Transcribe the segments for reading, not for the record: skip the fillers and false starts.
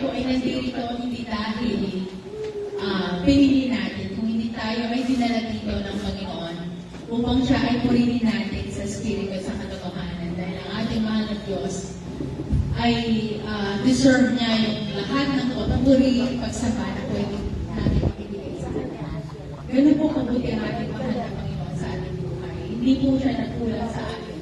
po ay nandito hindi dahil pinili natin, kung hindi tayo ay dinala dito ng Panginoon upang siya ay purihin natin sa Espiritu at sa katotohanan. Dahil ang ating mahal na Diyos ay deserve niya yung lahat ng papuri, pagsamba na pwede natin makibigay sa Kanya. Ganun po kabuti ang ating mahal na Panginoon sa ating buhay. Hindi po siya nagkulang sa atin.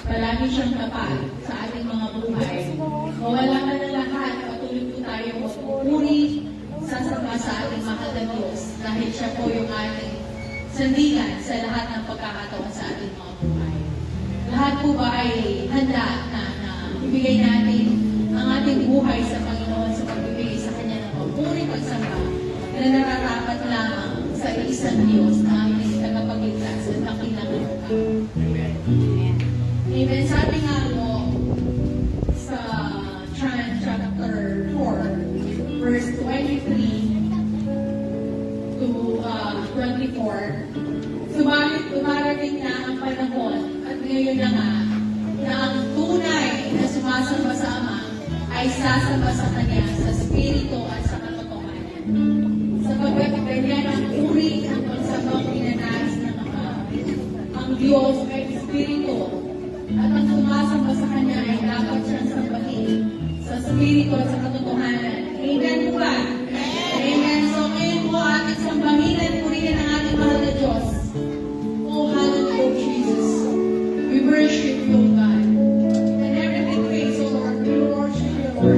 Palagi siyang tapat sa ating mga buhay. Mawala ka ng lahat, patuloy po tayo magpupuri, sasamba sa ating mahal na Diyos dahil siya po yung ating sandigan sa lahat ng pagkakataon sa ating mga buhay. Lahat po ba ay handa na ibigay natin ang ating buhay sa Panginoon sa pagbibigay sa Kanya ng papuri pagsamba na nararapat lamang sa isang Diyos na aming tagapagligtas at nakilangan ka. Amen. Amen. Sabi nga po sa John chapter 4, verse 23 to 24, subalit dumarating na ang panahon at ngayon na nga na ang tunay na sumasamba sa Ama ay sasamba sa Kanya sa Espiritu at sa katotohanan. Sapagkat ganyan ang uri ng pagsambang pinanais ng Ama. Ang Diyos ay Espiritu at ang sumasamba sa Kanya ay dapat siyang sambahin sa Espiritu at sa katotohanan. Amen po ba? Amen. So ngayon po ating sambahin at purihin ang ating mahal na Diyos. Oh, hallelujah, Jesus. We worship you, God. And everything praise, O Lord. We worship you, Lord.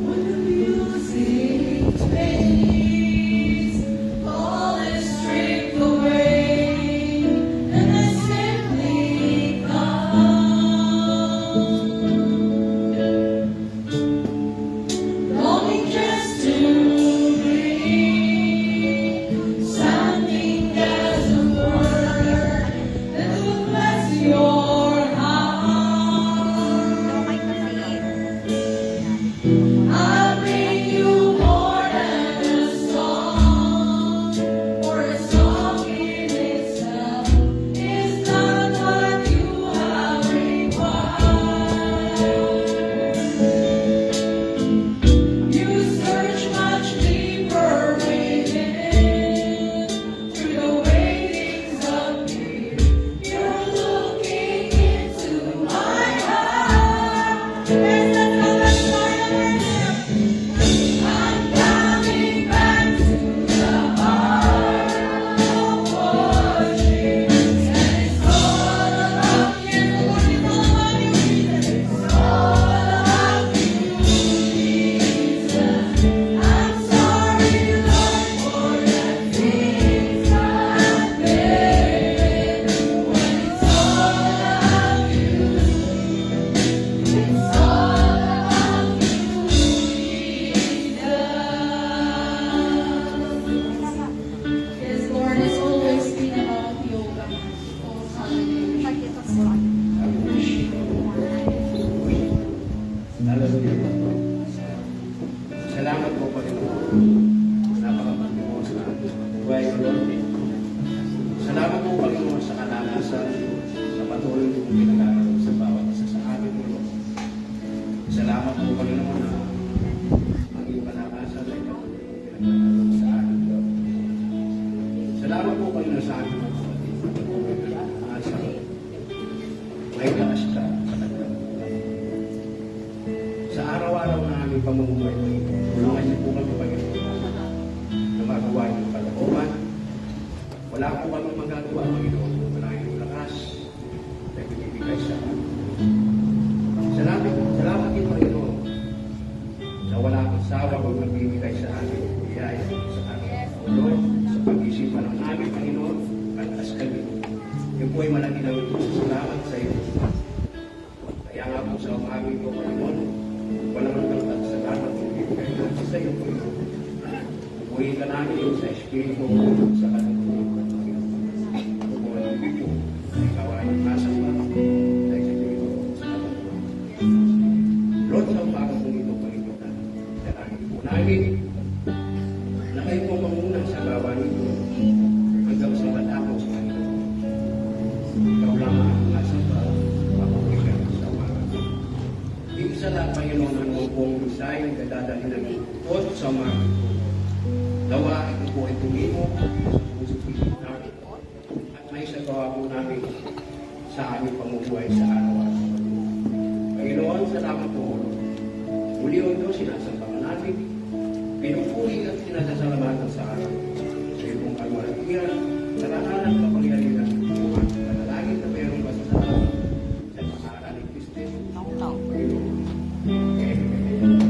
When the music fades, all is stripped away, and I simply come, longing just to bring something as a word that will bless your heart. I'll bring you more than a song, for a song in itself is not what you have required. You search much deeper within, through the way things appear. You're looking into my heart. There's another side of worship. I'm coming back to the heart of worship. And it's all about you. It's all about you, Jesus. It's all about you, Jesus. I'm sorry, Lord, for the things I've been. When it's all about you, it's all about you, Jesus. Yes, Lord, it's always been about you, God. Oh, hallelujah. Hallelujah. Salamat po, Panginoon. Napakabandi mo sa buhay ko, Lord. Salamat po, Panginoon, sa kalalasan, sa patuloy kong pinagagawa sa bawat isa sa amin, Lord. Salamat po, Panginoon, na ang iyong kalalasan ay patuloy kong pinagagawa sa amin, Lord. Salamat po, Panginoon, sa amin, mga kapatid. Asa, may lakas ka sa kanilang buhay. Sa araw-araw na aming pamumuhay, Panginoon, tulungan niyo po kami, Panginoon, na magawa yung kalooban. Wala po kami magagawa, Panginoon, kung wala yung lakas na binibigay sa amin. Salamat din, Panginoon, sa wala kang sawa kung nagbibigay sa amin, biyaya sa amin. Lord, sa pag-isipan ng amin, Panginoon, pagkas kami. Yung po ay malaki na ito sa salamat sa iyo. Kaya nga po sa umamin ko, Panginoon, wala nang tangkat sa salamat ng bibigay natin sa iyo, Panginoon. Upuhin ka namin sa Espiritu sa katulungan, Panginoon. Upuhin ang video na ikaw ay nasa mga dahil sa Espiritu sa katulungan. Lord, sa umagang po ito, Panginoon, dalangin po namin na kayo po manguna sa gawa nito hanggang sa matapos, Panginoon. nagdadali ng lungkot sa mga dawa, ito po ay tingin mo sa pusong pilit namin. At may sagawa po namin sa aming pamumuhay sa araw-araw. Panginoon, salamat po. Muli o ito, sinasambangan natin. Pinupuri at sinasasalamatan sa araw. Sa iyong kalwalatian, narananan ka pangyarihan ng ating panalangin na mayroong masasalamat sa pangalan ni Kristo. Panginoon. Amen. Yeah.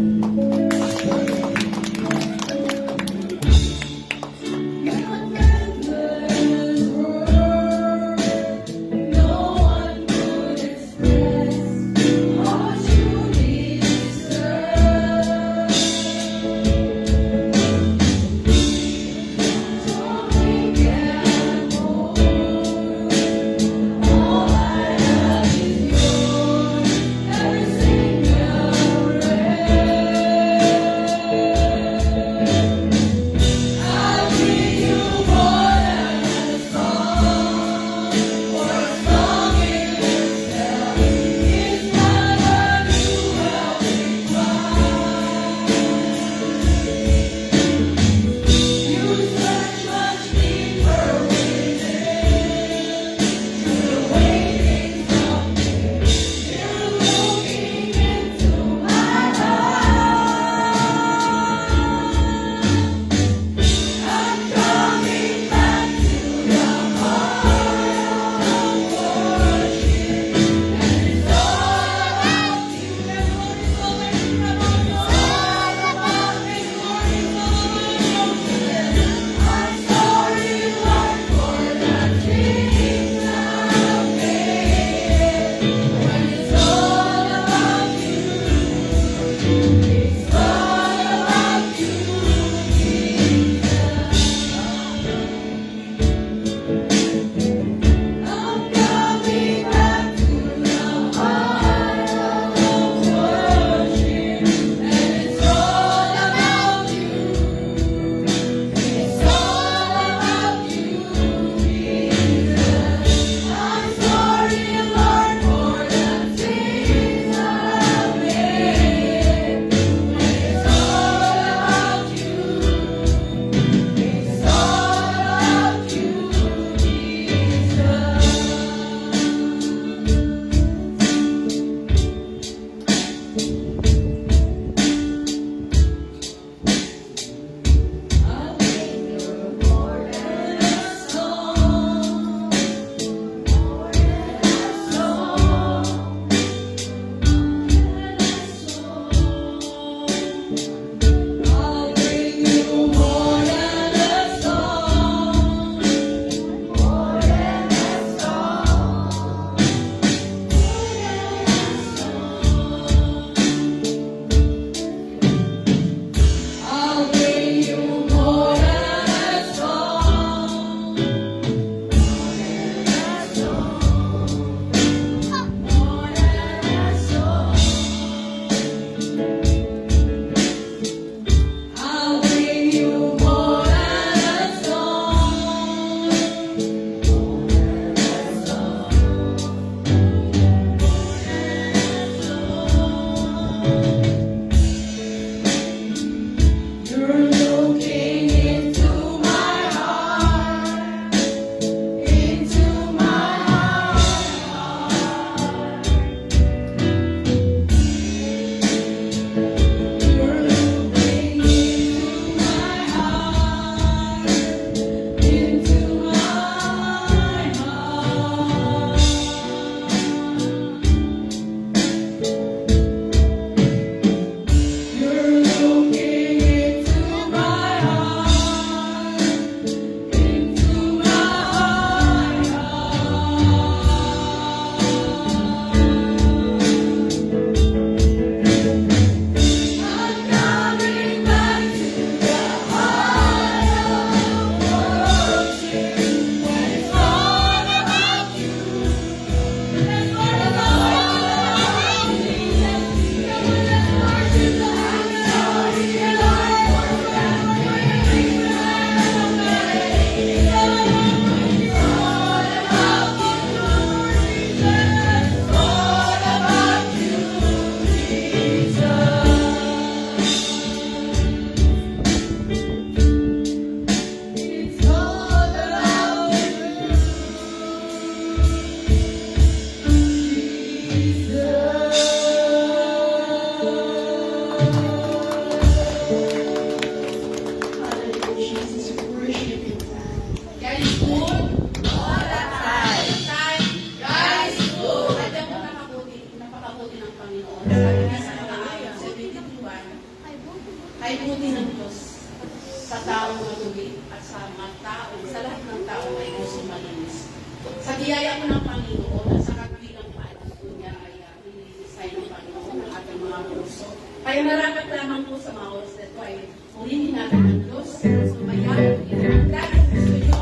biyaya po ng Panginoon at sa katuwigang paalam po niya ay ililisay ng Panginoon ang ating mga puso. Kaya marapat lamang po sa mga oras na ito ay purihin natin ang Diyos sa mayaman. Ang dahil gusto niyo.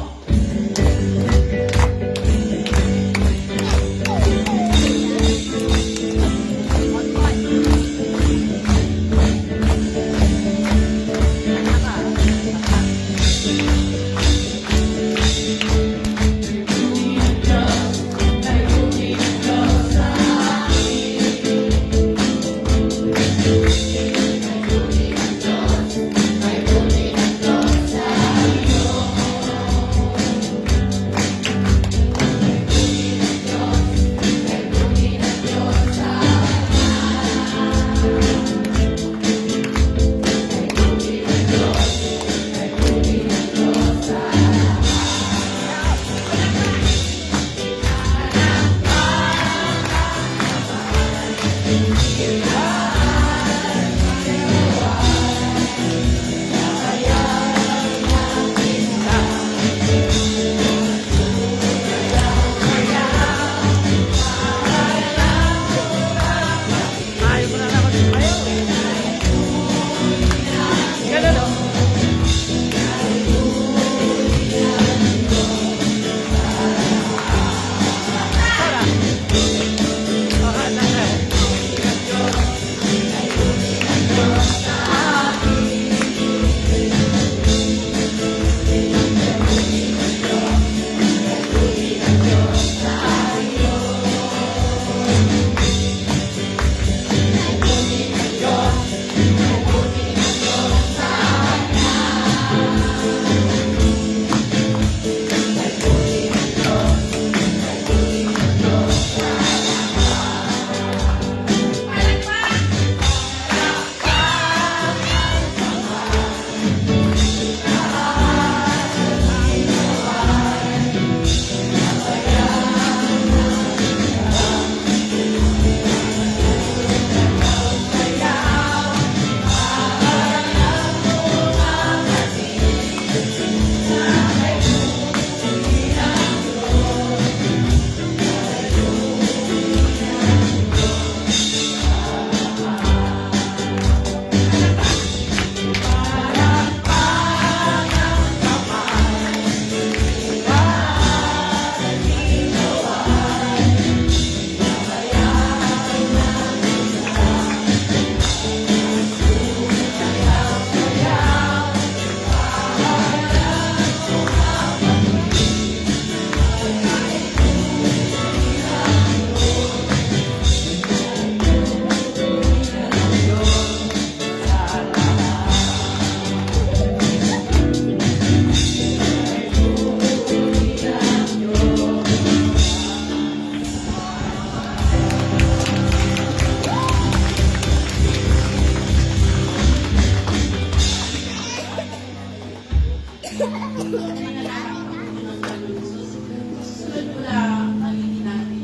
Susunod po lang ang hindi natin.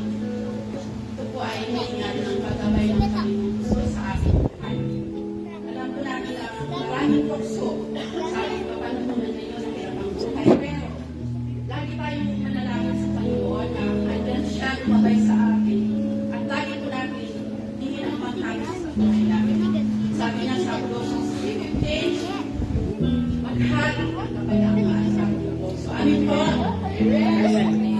Ito po ay hiningan ng pagkabay ng Panginoon Diyos sa ating buhay. Alam po natin ang maraming tukso sa ating kapanahon ngayon ng hirapang buhay. Pero lagi tayong manalangin sa Panginoon na andyan siya lumabay sa atin. At lagi po natin hingin ang pangayos sa buhay namin. Sabi niya sa Colossians 3:15, maghari ang kapayapaan sa ating puso. Amin po? Inalangin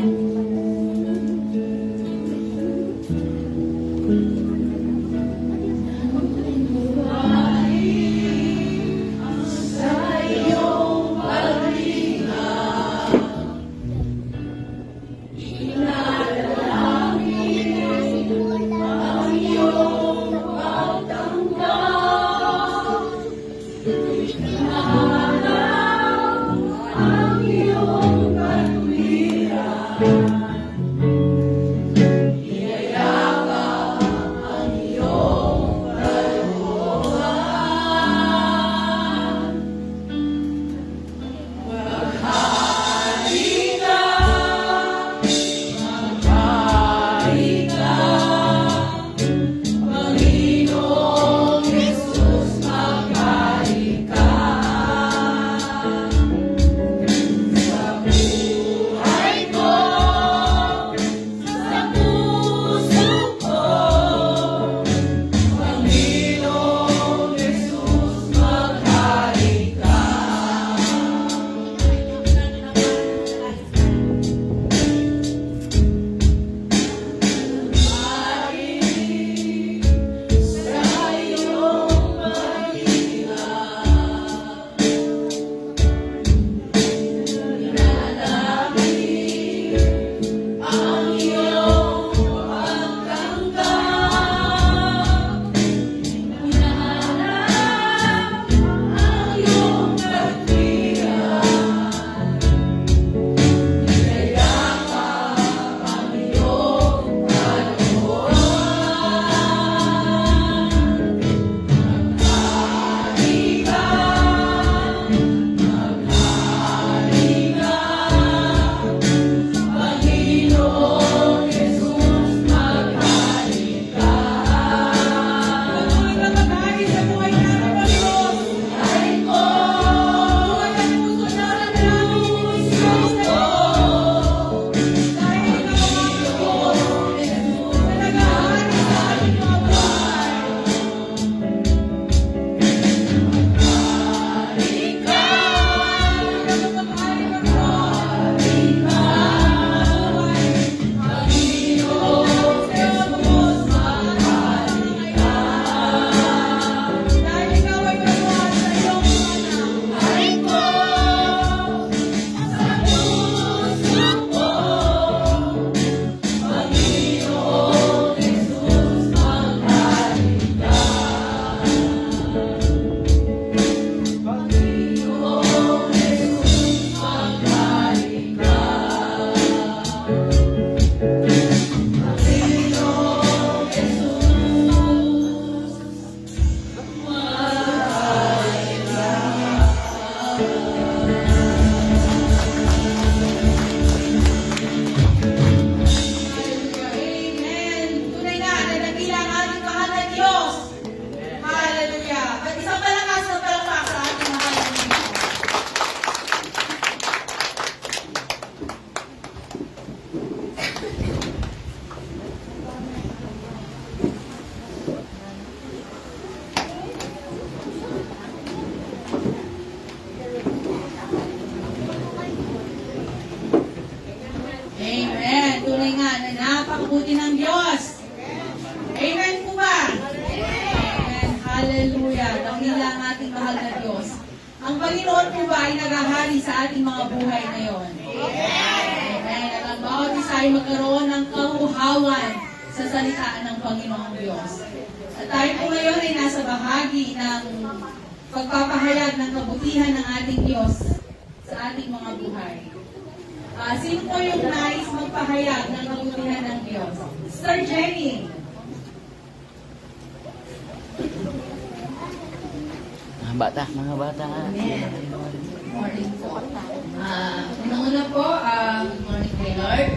Amen. Tunay nga na napakabuti ng Diyos. Amen po ba? Amen. Hallelujah. Dakila ang ating mahal na Diyos. Ang Panginoon po ba ay naghahari sa ating mga buhay ngayon? Amen. At ang bawat isa ay magkaroon ng kauhawan sa salitaan ng Panginoong Diyos. At tayo po ngayon ay nasa bahagi ng pagpapahayag ng kabutihan ng ating Diyos sa ating mga buhay. Sino po yung nais magpahayag ng kabutihan ng Diyos? Sister Jenny. Mga bata. Amen. Good morning po. Una-una po, good morning kay Lord.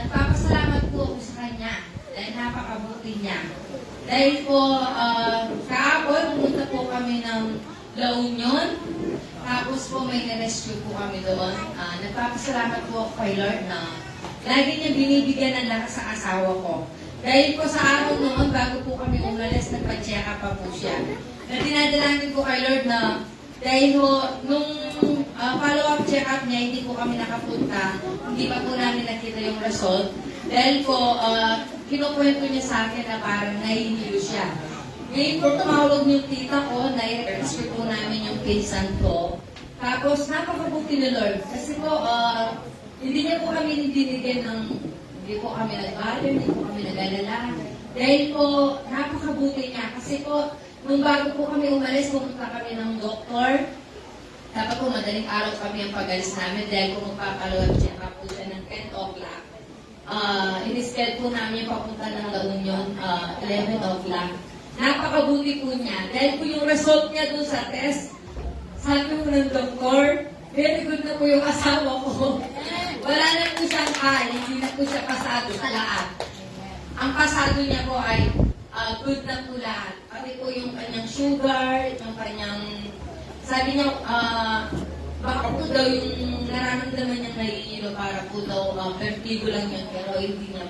Nagpapasalamat po ako sa Kanya dahil napakabuti niya. Dahil po, kahapon, pumunta po kami ng La Union. Tapos po may na-rescue po kami doon. Nagpapasalamat po ako kay Lord na lagi niya binibigyan ng lakas sa asawa ko. Dahil po sa araw noon, bago po kami umalis, nagpa-check up pa po siya. Na dinadalangin po kay Lord na dahil ho, nung follow-up check-up niya, hindi po kami nakapunta, hindi pa po namin nakita yung result. Dahil po, kinukwento niya sa akin na parang nahihilo siya. Ngayon po, tumawag yung tita ko, na-rescue po namin yung pinsan ko. Tapos, napakabuti ni Lord. Kasi po, hindi niya po kami binigyan ng, hindi po kami nag-bother, hindi po kami nag-alala. Dahil po, napakabuti niya. Kasi po, nung bago po kami umalis, pumunta kami ng doktor. Dapat po madaling araw kami ang pag-alis namin dahil po magpapalawag check up po siya ng 10 o'clock. In-schedule po namin yung papunta ng La Union, 11 o'clock. Napakabuti po niya. Dahil po yung result niya doon sa test, sabi po ng doktor, very good na po yung asawa ko. Wala na po siyang hindi na po siya pasado sa lahat. Ang pasado niya po ay good na po lahat. Pati po yung kanyang sugar, yung kanyang, sabi niya, baka po daw yung nararamdaman niyang nahihilo para po daw, vertigo lang yun, pero hindi niya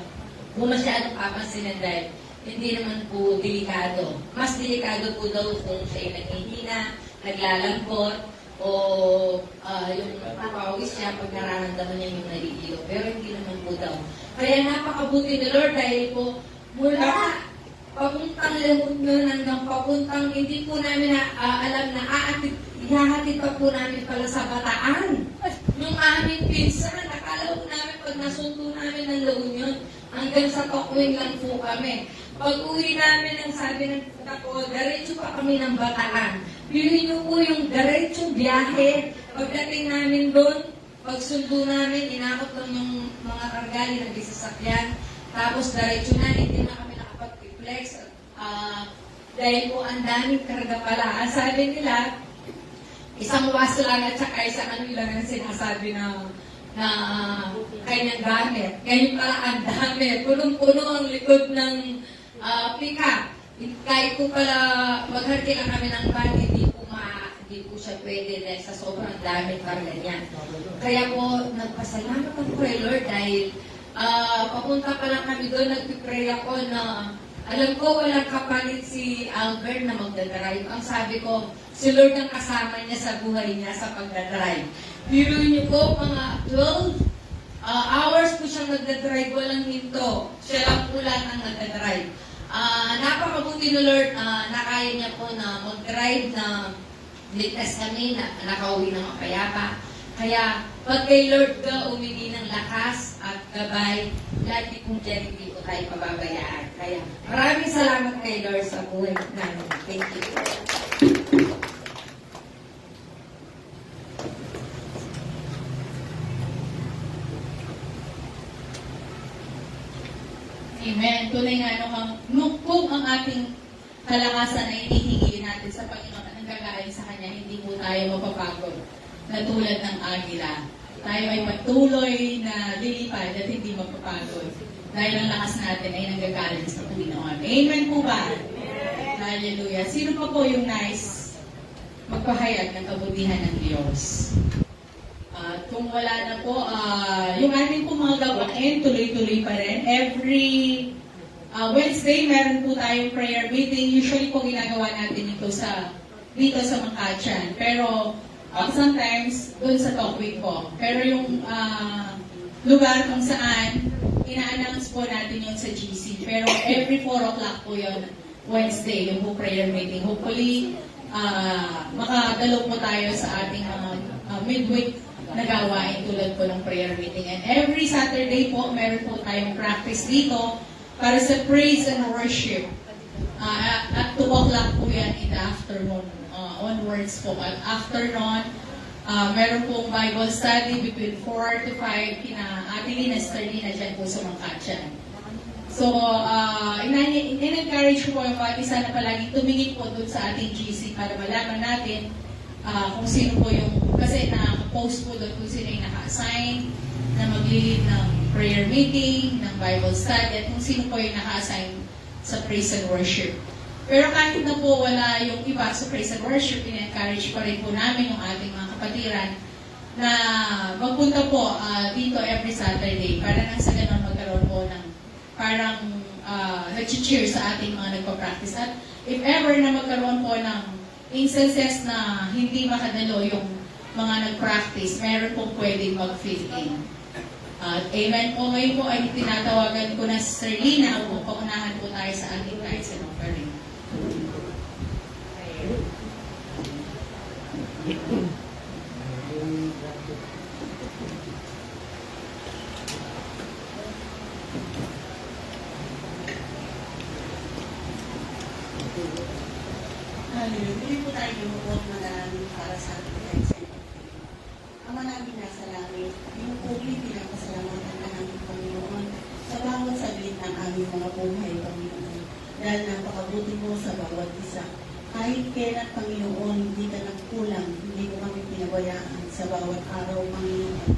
po masyadong papansinin dahil hindi naman po delikado. Mas delikado po daw kung siya ay naghihina, naglalambot, o yung napapawis siya pag nararamdaman niya yung nahihilo. Pero hindi naman po daw. Kaya napakabuti ni Lord dahil po mula papuntang Leon hanggang papuntang hindi po namin alam na ihahatid pa po namin pala sa Bataan. Nung aming pinsan, akala po namin pag nasundo namin ng La Union, hanggang sa Tokwing lang po kami. Pag uwi namin, ang sabi ng tita ko, diretso pa kami ng Bataan. Pili niyo po yung diretsong biyahe. Pagdating namin doon, pagsundo namin, inakot lang yung mga kargali na bisasakyan. Tapos diretso na, hindi na kami nakapag-flex. Dahil po ang daming karga pala. Ang sabi nila, isang waso lang at saka isang ano lang ang sinasabi na kanyang gamit. Ngayon pala ang dami. Punong-puno ang likod ng pick-up. Kahit po pala magharti lang kami ng van, hindi po siya pwede dahil sa sobrang daming karga niya. Kaya po, nagpasalamat ako kay Lord dahil papunta pa lang kami doon, nagpipray ako na alam ko walang kapalit si Albert na magdadrive. Ang sabi ko, si Lord ang kasama niya sa buhay niya sa pagdadrive. Biro niyo po, mga 12 hours po siyang nagdadrive, walang hinto. Siya lang po lang ang nagdadrive. Napakabuti ni Lord na kaya niya po na mag-drive na ligtas kami, na nakauwi ng mapayapa. Kaya, pag kay Lord ka umili ng lakas at gabay, lagi pong dyan hindi po tayo pababayaan. Kaya, maraming salamat kay Lord sa buhay namin. Thank you. Amen. Tunay nga kung ang ating kalakasan ay hihingin natin sa Panginoon at ang gagaling sa Kanya, hindi po tayo mapapagod na tulad ng agila. Tayo ay patuloy na lilipad at hindi mapapagod dahil ang lakas natin ay nanggagaling sa Panginoon. Amen po ba? Hallelujah. Sino pa po yung nice magpahayag ng kabutihan ng Diyos? Kung wala na po, yung ating po mga gawain, tuloy-tuloy pa rin. Every Wednesday, meron po tayong prayer meeting. Usually po ginagawa natin ito dito sa Makachan. Pero sometimes, doon sa Tokwig po. Pero yung lugar kung saan ina-announce po natin yun sa GC. Pero every 4 o'clock po yun, Wednesday, yung po prayer meeting. Hopefully, makadalo po tayo sa ating mga midweek na gawain tulad po ng prayer meeting. And every Saturday po, meron po tayong practice dito para sa praise and worship. At 2 o'clock po yan in the afternoon. Onwards po. At afternoon, meron pong Bible study between 4 to 5 kina Ate Lina, Sister Lina dyan po sa Mangkatyan. So, in-encourage ko po yung bawat isa na palaging tumingin po doon sa ating GC para malaman natin kung sino po yung, kasi naka-post po doon kung sino yung naka-assign na mag-lead ng prayer meeting, ng Bible study, at kung sino po yung naka-assign sa praise and worship. Pero kahit na po wala yung iba sa praise and worship, in-encourage pa rin po namin yung ating mga kapatiran na magpunta po dito every Saturday para nang sa ganun magkaroon po ng parang nag-cheer sa ating mga nagpa-practice. At if ever na magkaroon po ng instances na hindi makadalo yung mga nag-practice, meron pong pwedeng mag-fill in. Amen po. Ngayon po ay tinatawagan ko na si Sister Lina upang paunahan po tayo sa ating tithes and offering. Hallelujah. Hindi po tayo lumuot manalangin para sa ating lives. Ama namin nasa langit, pinupuli, pinapasalamatan ka namin, Panginoon, sa bawat saglit ng aming mga buhay, Panginoon. Dahil napakabuti mo sa bawat isa. Kahit kailan, Panginoon, hindi ka nagkulang, hindi mo kami pinabayaan sa bawat araw, Panginoon.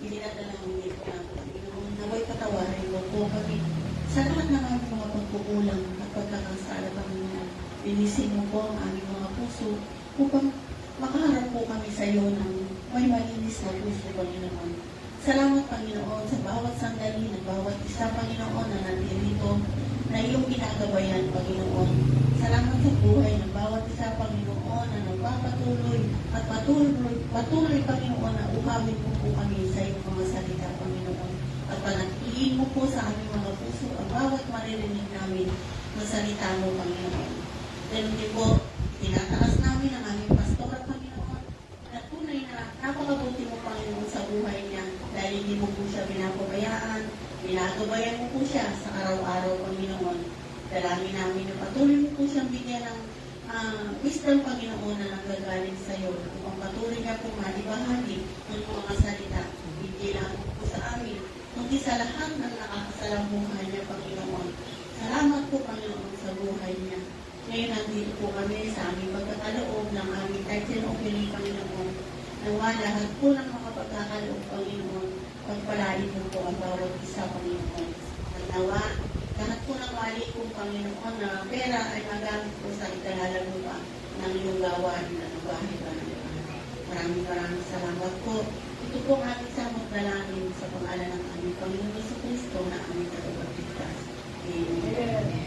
Itinadala mo nito lang, Panginoon. Naway patawarin mo po kami sa lahat ng aming mga pagkukulang at pagkakasala, Panginoon. Linisin mo po ang aming mga puso upang makaharap po kami sa iyo ng may malinis na puso, Panginoon. Salamat, Panginoon, sa bawat sandali ng bawat isa, Panginoon, na nandito na iyong ginagabayan, Panginoon. Salamat sa buhay ng bawat isa, Panginoon, na nagpapatuloy at patuloy, Panginoon, na uhamin mo po kami sa iyong mga salita, Panginoon. At panatiliin mo po sa aming mga puso ang bawat maririnig namin na salita mo, Panginoon. Dahil hindi po, tinataas namin ang aming pastor at Panginoon na tunay na napakabuti mo, Panginoon, sa buhay niya dahil hindi mo po siya pinapabayaan, ginagabayan mo po siya sa araw-araw, Panginoon. Dalangin namin na patuloy mo po siyang bigyan ng wisdom, Panginoon, na nanggagaling sa iyo upang patuloy niya po maibahagi ng mga salita, hindi lang po sa amin, kundi sa lahat ng nakakasalambuhan niya, Panginoon. Salamat po, Panginoon, sa buhay niya. Ngayon, nandito po kami sa aming pagkakaloob ng aming tithes and offering, Panginoon. Nawa lahat po ng mga pagkakaloob, Panginoon, pagpalain mo po ang bawat isa, Panginoon. At nawa, lahat po ng wali kong Panginoon na pera ay magamit po sa ikalalagupa ng iyong gawain at bahay, Panginoon. Maraming salamat po. Ito po ang ating samot dalangin sa pangalan ng aming Panginoon Jesucristo na aming tagapagligtas. Amen.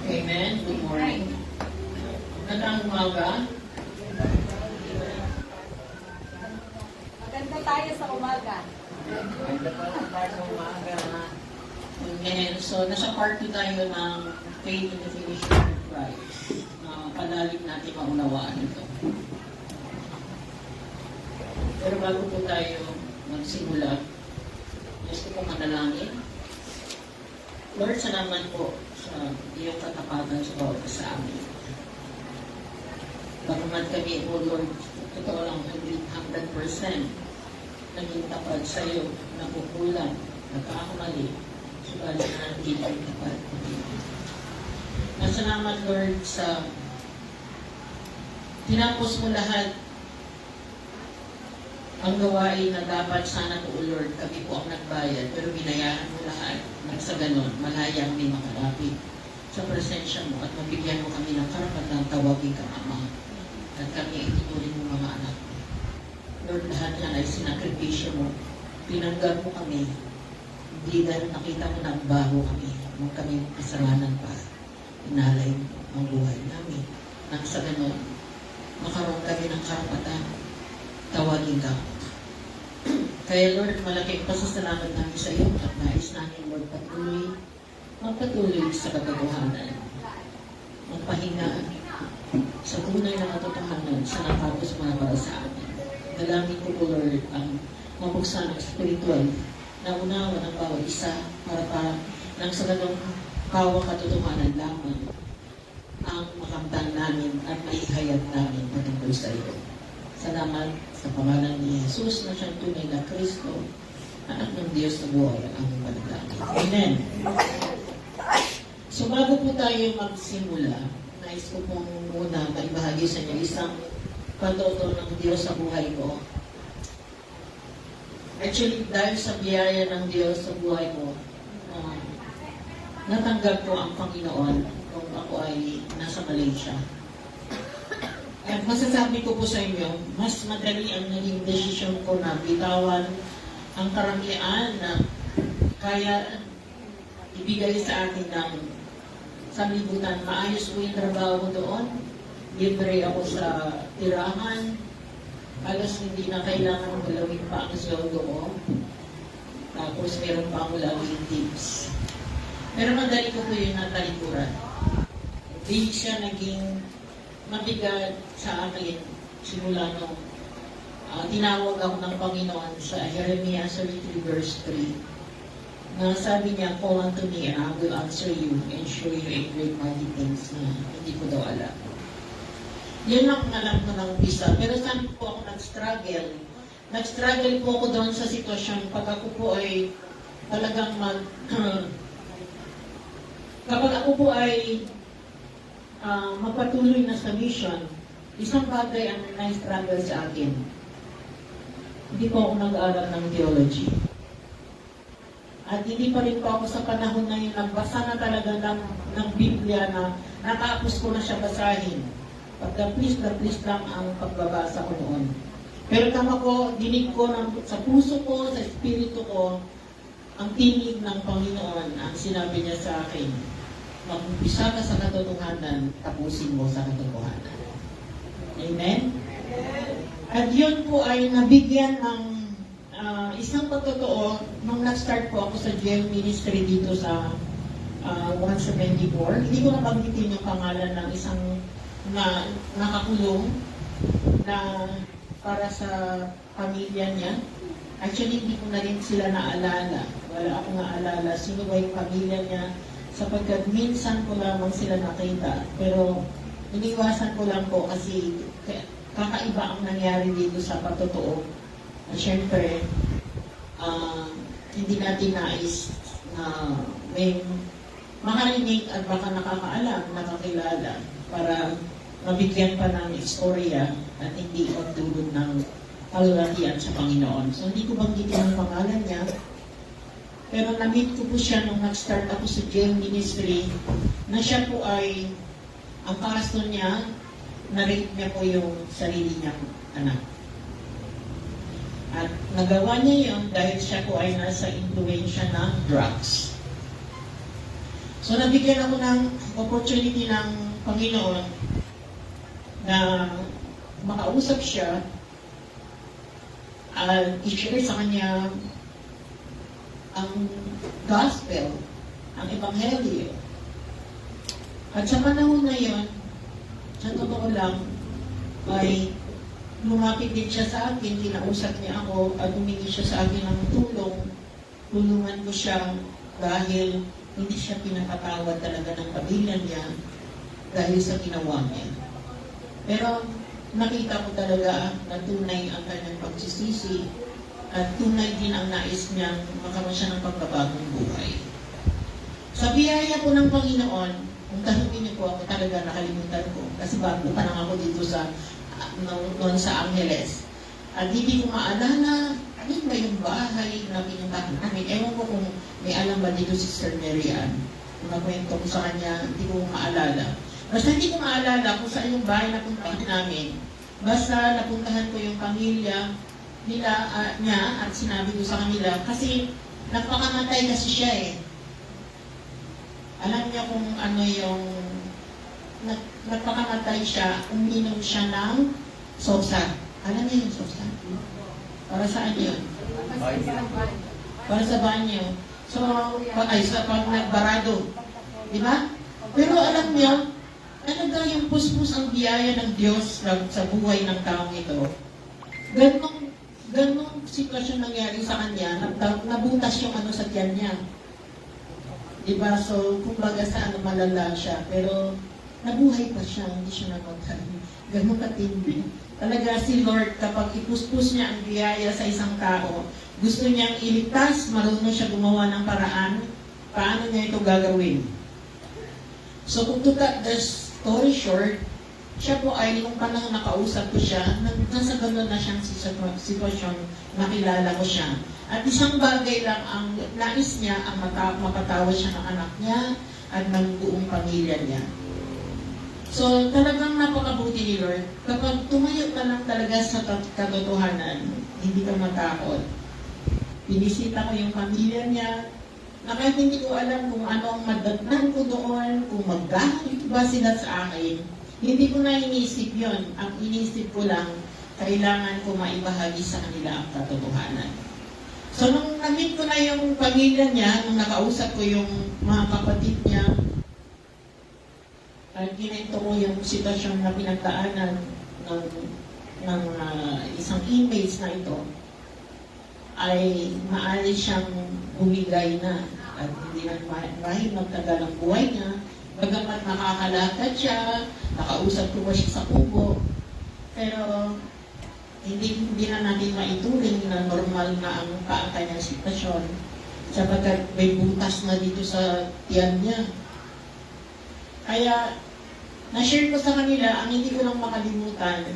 Amen. Good morning. Magandang umaga. Maganda tayo sa umaga. Amen. So, nasa part 2 tayo ng faith and definition of Christ. Panalig natin maunawaan ito. Pero bago po tayo magsimula, gusto ko manalangin. Lord, salamat po sa iyong katapatan sa bawat sa amin. Bagamat kami, O Lord, totoo lang, 100% naging tapat sa iyo, nakukulang, nagkakamali, subalit na hindi ay tapat. Nasalamat, Lord, sa tinapos mo lahat ang gawain na dapat sana po, O Lord, kami po ang nagbayad, pero binayaan mo lahat. Nang sa ganon, malaya kami makalapit sa presensya mo at mabigyan mo kami ng karapatang tawagin ka, Ama. At kami ay tuturin mo mga anak mo. Lord, lahat yan ay sinakripisyo mo. Pinanggal mo kami. Hindi dahil nakita mo na bago kami. Huwag kami kasalanan pa. Inalay mo ang buhay namin. Nang sa ganon, makaroon kami ng karapatan. Tawagin ka. Kaya Lord, malaking pasasalamat namin sa iyo at nais namin, Lord, magpatuloy sa katotohanan. Magpahinga sa tunay na katotohanan sa natapos mga para sa amin. Dalangin ko po, Lord, ang mabuksan ng spiritual na unawa ng bawat isa para nang sa ganong kawang katotohanan lamang ang makamtan namin at maihayag namin patungkol sa iyo. Salamat sa pangalan ni Jesus na siyang tunay na Kristo, anak ng Diyos na buhay ang aming panalangin. Amen. So bago po tayo magsimula, nais ko pong muna maibahagi sa inyo isang patuto ng Diyos sa buhay ko. Actually, dahil sa biyaya ng Diyos sa buhay ko, natanggap ko ang Panginoon nung ako ay nasa Malaysia. At masasabi ko po sa inyo, mas madali ang naging desisyon ko na bitawan ang karangyaan na kaya ibigay sa atin ng sanlibutan. Maayos ko yung trabaho ko doon. Libre ako sa tirahan. Halos hindi na kailangan galawin pa ang sweldo ko. Tapos meron pa ako laging tips. Pero madali ko po yung natalikuran. Hindi siya naging mabigat sa akin simula nung tinawag ako ng Panginoon sa Jeremiah 33 verse 3 na sabi niya, "Call unto me and I will answer you and show you a great mighty things na hindi ko daw alam." Yun lang alam ko ng umpisa. Pero saan po ako nag-struggle? Nag-struggle po ako doon sa sitwasyon pag ako po ay talagang kapag ako po ay magpatuloy na sa mission, isang bagay ang na-struggle sa akin. Hindi po ako nag-aaral ng theology. At hindi pa rin po ako sa panahon na yun nagbasa na talaga ng Biblia na natapos ko na siya basahin. Pagka please lang ang pagbabasa ko noon. Pero tama ko, dinig ko sa puso ko, sa espiritu ko, ang tinig ng Panginoon, ang sinabi niya sa akin, mag-umpisa ka sa katotohanan, tapusin mo sa katotohanan. Amen? At yun po ay nabigyan ng isang pagtotoo nung nag-start po ako sa jail ministry dito sa 174. Hindi ko nabanggitin yung pangalan ng isang na nakakulong na para sa pamilya niya. Actually, hindi ko na rin sila naalala. Wala akong naalala sino ba yung pamilya niya sapagkat minsan ko lamang sila nakita. Pero iniwasan ko lang po kasi kakaiba ang nangyari dito sa patotoo. At syempre, hindi natin nais na may makarinig at baka nakakaalam, nakakilala para mabigyan pa ng istorya at hindi magdulot ng kalulahian sa Panginoon. So hindi ko banggitin ang pangalan niya, pero na-meet ko po siya nung nag-start ako sa jail ministry na siya po ay, ang kaso niya, na-rape niya po yung sarili niyang anak. At nagawa niya yun dahil siya po ay nasa impluensya ng drugs. So nabigyan ako ng opportunity ng Panginoon na makausap siya at i-share sa kanya ang gospel, ang ebanghelyo. At sa panahon na yon, sa totoo lang, ay lumapit din siya sa akin, kinausap niya ako at humingi siya sa akin ng tulong. Tulungan ko siya dahil hindi siya pinapatawad talaga ng pamilya niya dahil sa ginawa niya. Pero nakita ko talaga na tunay ang kanyang pagsisisi at tunay din ang nais niyang magkaroon siya ng pagbabagong buhay. Sa biyaya po ng Panginoon, kung tanongin niyo po ako talaga nakalimutan ko kasi bago pa lang ako dito sa noon sa Angeles. At hindi ko maalala ano ba yung bahay na pinuntahan namin. Ewan ko kung may alam ba dito si Sister Mary Ann. Kung nakwento ko sa kanya, hindi ko maalala. Basta hindi ko maalala kung saan yung bahay na puntahan namin. Basta napuntahan ko yung pamilya nila niya at sinabi ko sa kanila kasi nagpakamatay kasi siya eh. Alam niya kung ano yung nagpakamatay siya, uminom siya ng sosa. Alam niya yung sosa? Para saan yun? Para sa banyo. So, sa pag nagbarado. Di ba? Pero alam niyo, talaga yung puspos ang biyaya ng Diyos sa buhay ng taong ito. Ganong sitwasyon nangyari sa kanya, nabutas yung ano sa tiyan niya. Diba? So, kumbaga sa ano, malala siya. Pero, nabuhay pa siya, hindi siya namatay. Ganun katindi. Talaga si Lord, kapag ipuspos niya ang biyaya sa isang tao, gusto niyang iligtas, marunong siya gumawa ng paraan, paano niya ito gagawin. So, kung to cut the story short, siya po ay nung panahon nakausap ko siya, nasa gano'n na siyang sitwasyon, nakilala ko siya. At isang bagay lang ang nais niya, ang mapatawad siya ng anak niya at ng buong pamilya niya. So, talagang napakabuti ni Lord. Kapag tumayo ka lang talaga sa katotohanan, hindi ka matakot. Pinisita ko yung pamilya niya, na kahit hindi ko alam kung ano ang madatnan ko doon, kung maggalit ba sila sa akin, hindi ko na inisip yon. Ang inisip ko lang, kailangan ko maibahagi sa kanila ang katotohanan. So, nung na-meet ko na yung pamilya niya, nung nakausap ko yung mga kapatid niya, at ginento ko yung sitwasyon na pinagdaanan ng isang inmates na ito, ay maaari siyang bumigay na at hindi na magtagal ang buhay niya. Bagamat nakakalakad siya, nakausap ko ba siya sa kubo, pero hindi na natin maituring na normal na ang kanyang sitwasyon sapagkat may butas na dito sa tiyan niya. Kaya, na-share ko sa kanila, ang hindi ko lang makalimutan,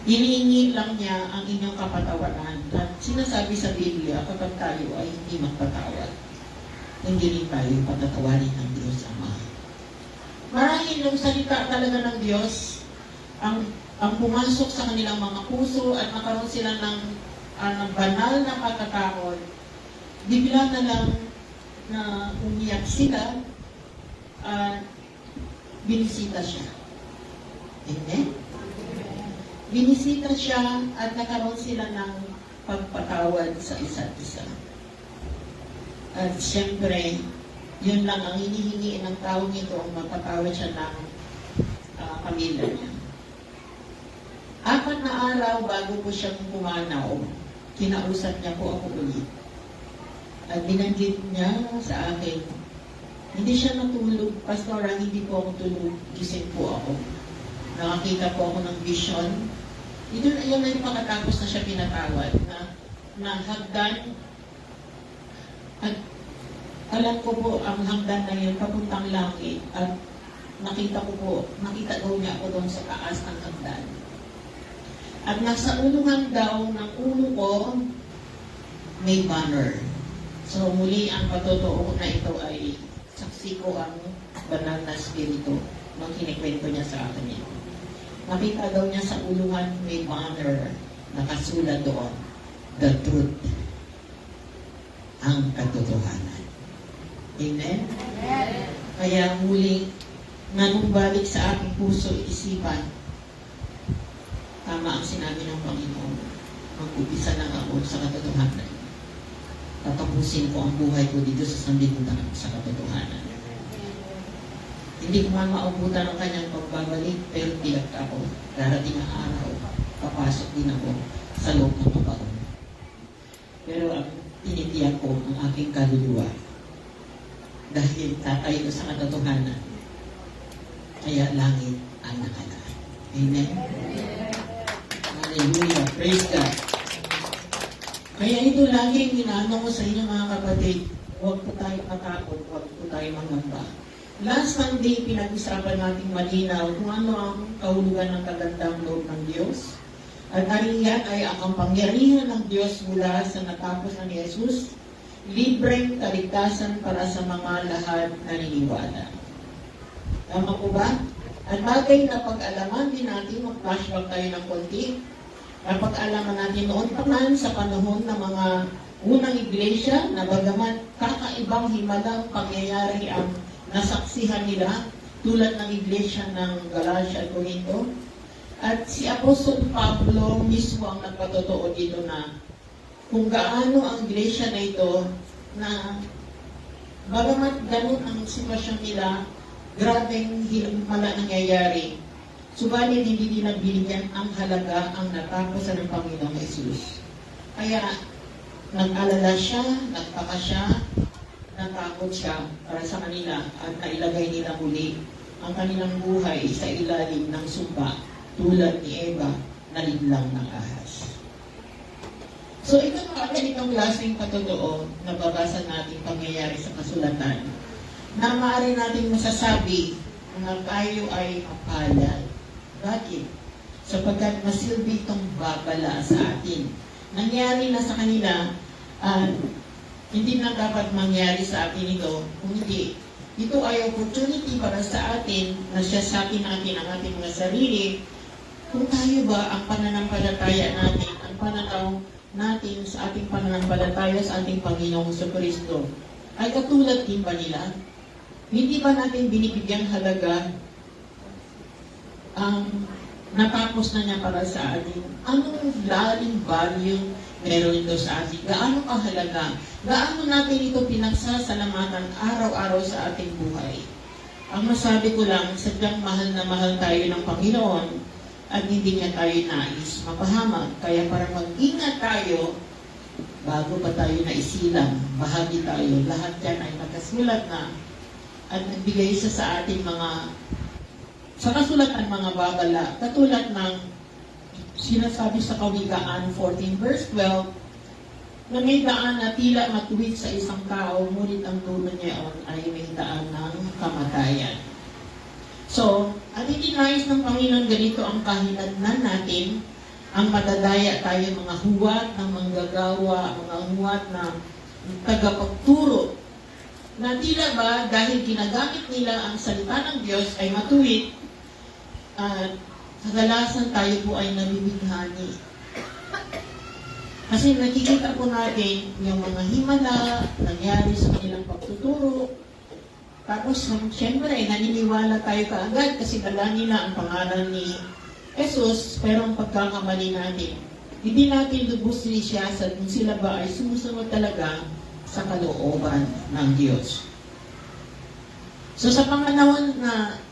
hinihingi lang niya ang inyong kapatawaran. At sinasabi sa Biblia, kapag tayo ay hindi magpatawad, hindi rin tayo patatawarin ng Diyos Ama. Marahil yung salita talaga ng Diyos, ang pumasok sa kanilang mga puso at nakaroon sila ng banal na pagkatakot, bigla na lang na umiyak sila at binisita siya. Amen? Binisita siya at nakaroon sila ng pagpatawad sa isa't isa. At siyempre, yun lang ang hinihingi ng taong ito, ang magpatawad siya ng pamilya niya. 4 na araw bago po siyang pumanaw, kinausap niya po ako ulit. At binanggit niya sa akin, hindi siya natulog, Pastora, hindi po ako tulog, gising po ako. Nakakita po ako ng vision. Yun na yung pagkatapos na siya pinatawad, na hagdan. At alam ko po ang hagdan na yun, papuntang langit. At nakita daw niya ako doon sa taas ng hagdan. At nasa ulungan daw ng ulo ko, may banner. So muli ang patotoo na ito ay saksi ko ang banal na spirito nung kinikwento niya sa akin ito. Nakita daw niya sa ulungan may banner, nakasulat doon, the truth, ang katotohanan. Amen? Amen. Kaya muli, nanumbalik sa aking puso isipan, tama ang sinabi ng Panginoon, mag-upisa lang ako sa katotohanan. tatapusin ko ang buhay ko dito sa sanlibutan sa katotohanan. Hindi ko man maubutan ang kanyang pagbabalik, pero tiyak ako, darating ang araw, papasok din ako sa loob ng kabaon. Pero ang tinitiyak ko ang aking kaluluwa, dahil tatayo sa katotohanan, kaya langit ang nakalaan. Amen? Hallelujah. Praise God. Kaya ito laging ginano ko sa inyo mga kapatid, huwag po tayo matakot, huwag po tayo mangamba. Last Sunday, pinag-usapan natin malinaw kung ano ang kahulugan ng kagandang loob ng Diyos. At ariyan ay ang kapangyarihan ng Diyos mula sa natapos na ni Jesus, libreng kaligtasan para sa mga lahat na naniniwala. Tama po ba? At bagay na pag-alaman din natin, mag-flashback tayo ng konti, napag-alaman natin noon pa man sa panahon ng mga unang iglesia na bagaman kakaibang himalang pangyayari ang nasaksihan nila tulad ng iglesia ng Galacia at Corinto. At si Apostol Pablo mismo ang nagpatotoo dito na kung gaano ang iglesia na ito na bagamat ganun ang sitwasyon nila, grabeng himala nangyayari. Subalit hindi nila binigyan ang halaga ang natapusan ng Panginoong Jesus. Kaya nag-alala siya, nagtaka siya, natakot siya para sa kanila at nailagay nila muli ang kanilang buhay sa ilalim ng sumpa tulad ni Eva na linlang ng ahas. So ito mga ganitong klaseng patotoo na babasa natin pangyayari sa kasulatan na maaari natin masasabi na tayo ay mapalad. Bakit? Sapagkat masilbi itong babala sa atin. Nangyari na sa kanila, hindi na dapat mangyari sa atin ito, kundi ito ay opportunity para sa atin na siyasatin natin ang ating mga sarili kung tayo ba ang pananampalataya natin, ang pananaw natin sa ating pananampalataya sa ating Panginoong Jesucristo ay katulad din ba nila? Hindi ba natin binibigyang halaga ang natapos na niya para sa atin? Anong lalim value meron ito sa atin? Gaano kahalaga? Gaano natin ito pinagsasalamatan araw-araw sa ating buhay? Ang masabi ko lang, sadyang mahal na mahal tayo ng Panginoon at hindi niya tayo nais mapahamak. Kaya para mag-ingat tayo, bago pa tayo naisilang, bahagi tayo, lahat yan ay nakasulat na at nagbigay siya sa ating sa kasulatan mga babala, katulad ng sinasabi sa Kawikaan 14 verse 12, na may daan na tila matuwid sa isang tao, ngunit ang dulo niyaon ay may daan ng kamatayan. So, at hindi nais ng Panginoon ganito ang kahinatnan natin, ang madadaya tayo mga huwat ng manggagawa, mga huwat na tagapagturo, na tila ba dahil ginagamit nila ang salita ng Diyos ay matuwid, at kadalasan tayo po ay nabibighani. Kasi nakikita po natin yung mga himala nangyari sa kanilang pagtuturo. Tapos, siyempre, naniniwala tayo kaagad kasi dala nila ang pangalan ni Jesus, pero ang pagkakamali natin, hindi natin lubos siya sa kung sila ba ay sumusunod talaga sa kalooban ng Diyos. So sa panganawon na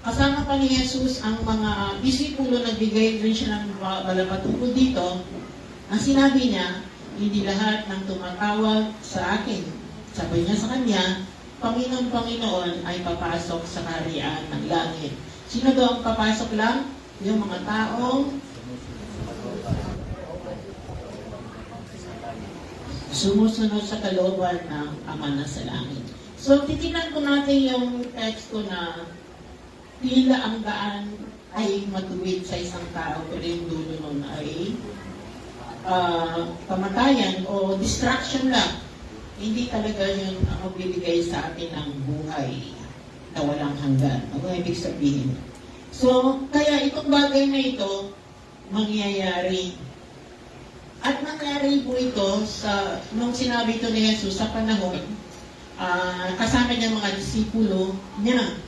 kasama pa ni Jesus ang mga disipulo, nagbigay rin siya ng balapatungkol dito, ang sinabi niya, hindi lahat ng tumatawag sa akin. Sabi niya sa kanya, Panginoon ay papasok sa kaharian ng langit. Sino daw ang papasok lang? Yung mga taong sumusunod sa kalooban ng Ama na sa langit. So, titignan ko natin yung teksto na tila ang daan ay matuwid sa isang tao, pero yung dulo nun ay kamatayan o distraction lang. Hindi talaga yun ang magbibigay sa atin ng buhay na walang hanggan. Ano ang ibig sabihin? So, kaya itong bagay na ito, mangyayari. At nangyari po ito nung sinabi ito ni Jesus sa panahon, kasama niya mga disipulo niya.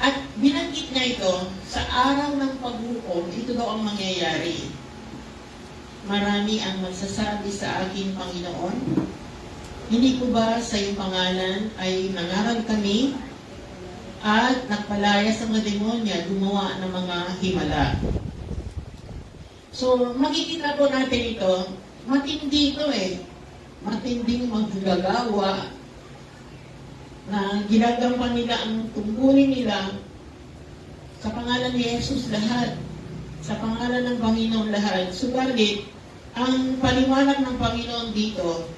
At binanggit niya ito, sa araw ng paghukom, ito daw ang mangyayari. marami ang magsasabi sa akin, Panginoon, hindi ko ba sa iyong pangalan ay nangaral kami at nagpalaya sa mga demonya, gumawa ng mga himala. So, makikita po natin ito, matindi ito matinding maggagawa na ginagawa nila ang tungkulin nila sa pangalan ni Jesus lahat, sa pangalan ng Panginoon lahat. Subalit, ang paliwanag ng Panginoon dito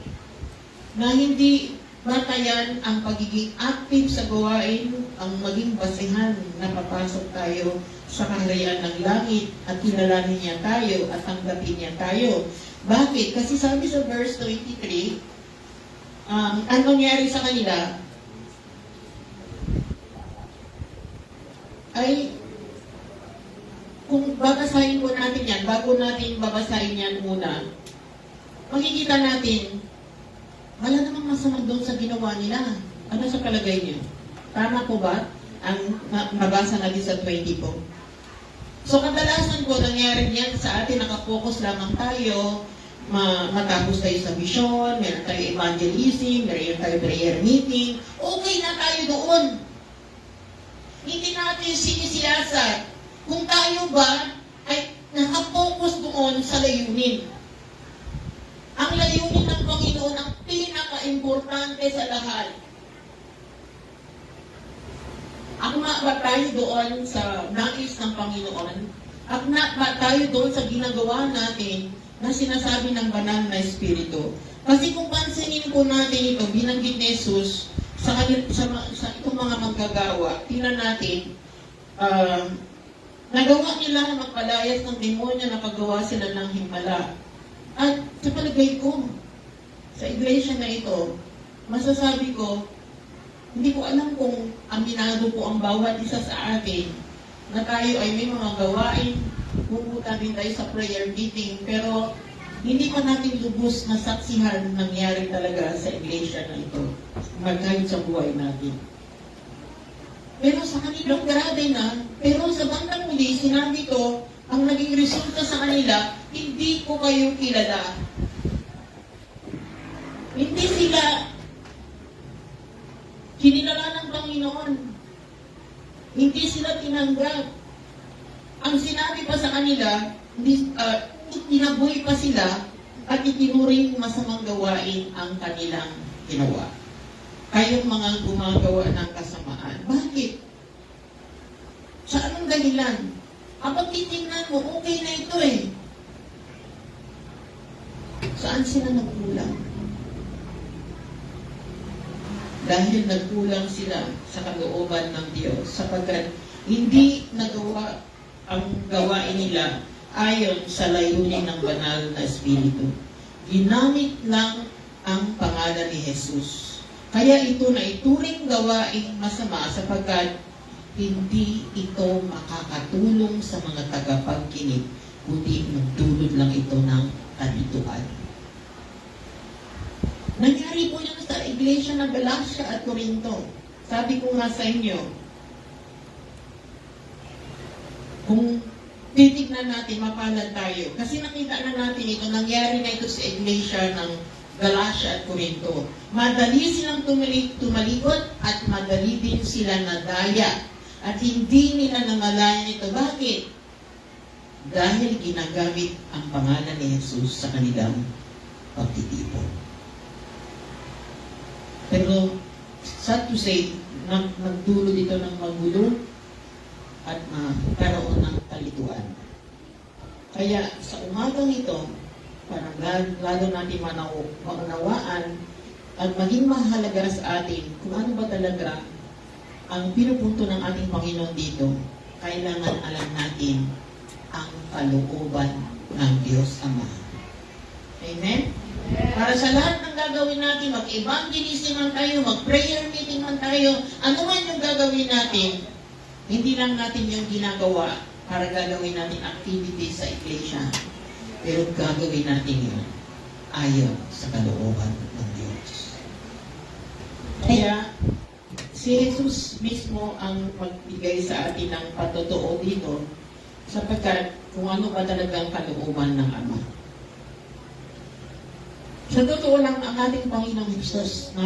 na hindi batayan ang pagiging active sa gawain ang maging basehan na papasok tayo sa kaharian ng langit at kilalanin niya tayo at tanggapin niya tayo. Bakit? Kasi sabi sa verse 23, ang nangyari sa kanila ay, kung babasahin po natin yan, bago natin babasahin yan muna, makikita natin, wala namang masama doon sa ginawa nila. Ano sa palagay niyo? Tama po ba? Ang nabasa natin sa 20 po. So kadalasan po, nangyari niyan sa atin, nakapokus lamang tayo, matapos tayo sa mission, meron tayo evangelism, meron tayo prayer meeting, okay na tayo doon. Hindi natin sinisiyasat kung tayo ba ay nakapokus doon sa layunin. Ang layunin ng Panginoon ang pinaka-importante sa lahat. Akma ba tayo doon sa nais ng Panginoon? Akma ba tayo doon sa ginagawa natin na sinasabi ng banal na Espiritu? Kasi kung pansinin po natin ito, binanggit ni Jesus sa itong mga manggagawa, tingnan natin, nagawa nila na magpalayas ng demonyo, nakagawa sila ng himala. At sa palagay ko, sa iglesia na ito, masasabi ko, hindi ko alam kung aminado po ang bawat isa sa atin na tayo ay may mga gawain, pupunta din tayo sa prayer meeting, pero hindi pa natin lubos na saksihan nangyari talaga sa iglesia na ito, magkahit sa buhay natin. Pero sa kanilang grabe na, pero sa bandang muli, sinabi ko, ang naging resulta sa kanila, hindi ko kayo kilala. Hindi sila kinilala ng Panginoon. Hindi sila tinanggap. Ang sinabi pa sa kanila, tinaboy pa sila at itinuring masamang gawain ang kanilang ginawa. Kayong mga gumagawa ng kasamaan. Bakit? Sa anong dahilan? Kapag titingnan mo, okay na ito Saan sila nagkulang? Dahil nagkulang sila sa kalooban ng Diyos, sapagkat hindi nagawa ang gawain nila ayon sa layunin ng banal na Espiritu. Ginamit lang ang pangalan ni Jesus. Kaya ito na ituring gawaing masama sapagkat hindi ito makakatulong sa mga tagapagkinig, kundi magdulot lang ito ng kalituan. Nangyari po yun sa iglesia ng Galacia at Corinto. Sabi ko nga sa inyo, kung titignan natin, mapalad tayo. Kasi nakita na natin ito, nangyari na ito sa iglesia ng Galacia at Corinto. Madali silang tumalikod at madali din sila nadaya. At hindi nila namalayan ito. Bakit? Dahil ginagamit ang pangalan ni Jesus sa kanilang pagtitipon. Pero, sad to say, nagdulo dito ng magulo at magkaroon ng kalituan. Kaya sa umagang ito, parang lalo natin maunawaan at maging mahalaga sa atin kung ano ba talaga ang pinupunto ng ating Panginoon dito. Kailangan alam natin ang kalooban ng Diyos Ama. Amen? Para sa lahat ng gagawin natin, mag-evangelism man tayo, mag-prayer meeting man tayo, ano man yung gagawin natin, hindi lang natin yung ginagawa para gagawin natin activities sa iglesia, pero gagawin natin yun ayon sa kalooban ng Diyos. Kaya, si Jesus mismo ang magbigay sa atin ng patotoo dito sapagkat kung ano ba talagang kalooban ng Ama. Sa totoo lang, ang ating Panginoong Hesus,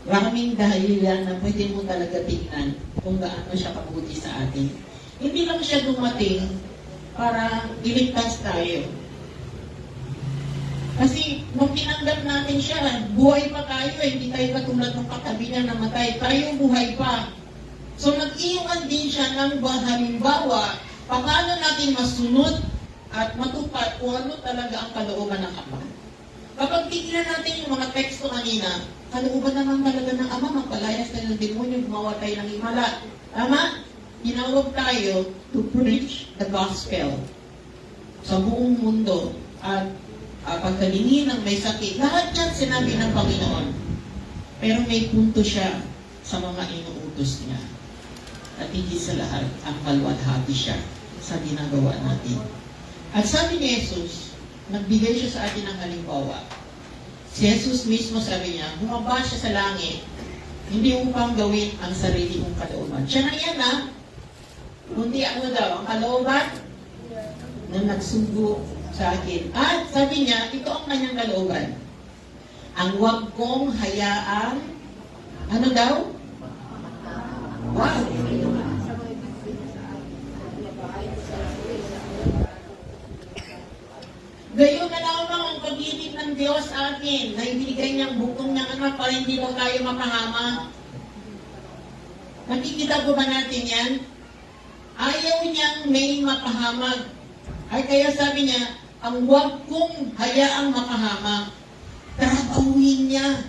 maraming dahilan na pwede mo talaga tingnan kung gaano siya kabuti sa atin. Hindi lang siya dumating para iligtas tayo. Kasi nung tinanggap natin siya, buhay pa tayo, hindi tayo katulad ng katabi niya namatay. Tayo buhay pa. So nag-iwan din siya ng halimbawa, paano natin masunod at matupad kung ano talaga ang kalooban ng Ama. Kapag tignan natin yung mga teksto kanina, kalooban naman talaga ng Ama, magpalayas tayo ng demonyo, gumawa tayo ng himala. Tama? Tinawag tayo to preach the gospel sa buong mundo at pagkalingin ng may sakit. Lahat yan sinabi ng Panginoon. Pero may punto siya sa mga inuutos niya. At higit sa lahat, ang kalwalhati siya sa ginagawa natin. At sabi ni Jesus, nagbigay siya sa atin ng halimbawa. Si Jesus mismo sabi niya, bumaba siya sa langit, hindi upang gawin ang sarili mong kalooban. Siya na yan kundi ano daw, ang kalooban na nagsugo sa akin. At sabi niya, ito ang kanyang kalooban. Ang huwag kong hayaang, ano daw? Wow! Gayon na lamang ang pag-ibig ng Diyos sa atin, na ibigay niyang bukong niyang anak para hindi mo tayo mapahama. Nakikita po ba natin yan? Ayaw niyang may mapahamag. Ay kaya sabi niya, ang huwag kong hayaang makahamak. Trabawin niya.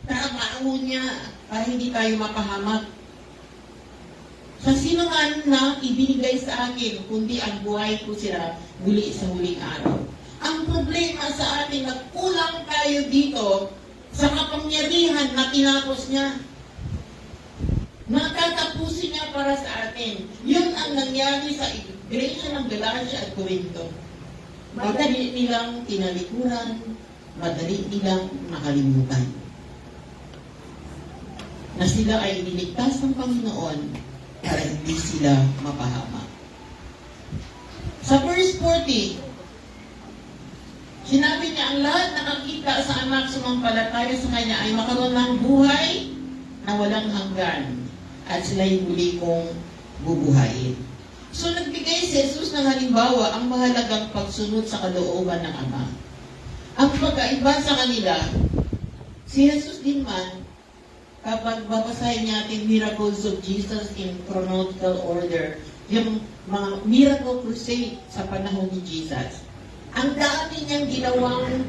Trabaho niya para hindi tayo mapahamak. Sa sino man na ibinigay sa akin, kundi ang buhay ko sila muli sa huling araw. Ang problema sa atin, nagkulang tayo dito sa kapangyarihan na tinapos niya. Natatapusin niya para sa atin. Yun ang nangyari sa iglesia ng Galacia at Corinto. Madali nilang tinalikuran, madali nilang nakalimutan. Na sila ay niligtas ng Panginoon para hindi sila mapahama. Sa verse 40, sinabi niya, ang lahat nakakita sa anak sumampalataya sa kanya ay makaroon ng buhay na walang hanggan at sila'y muli kong bubuhayin. So nagbigay si Jesus ng halimbawa ang mahalagang pagsunod sa kalooban ng Ama. Ang pagkaiba sa kanila, si Jesus din man, kapag babasahin natin miracles of Jesus in chronological order, yung mga miracle crusade sa panahon ni Jesus, ang dami niyang ginawang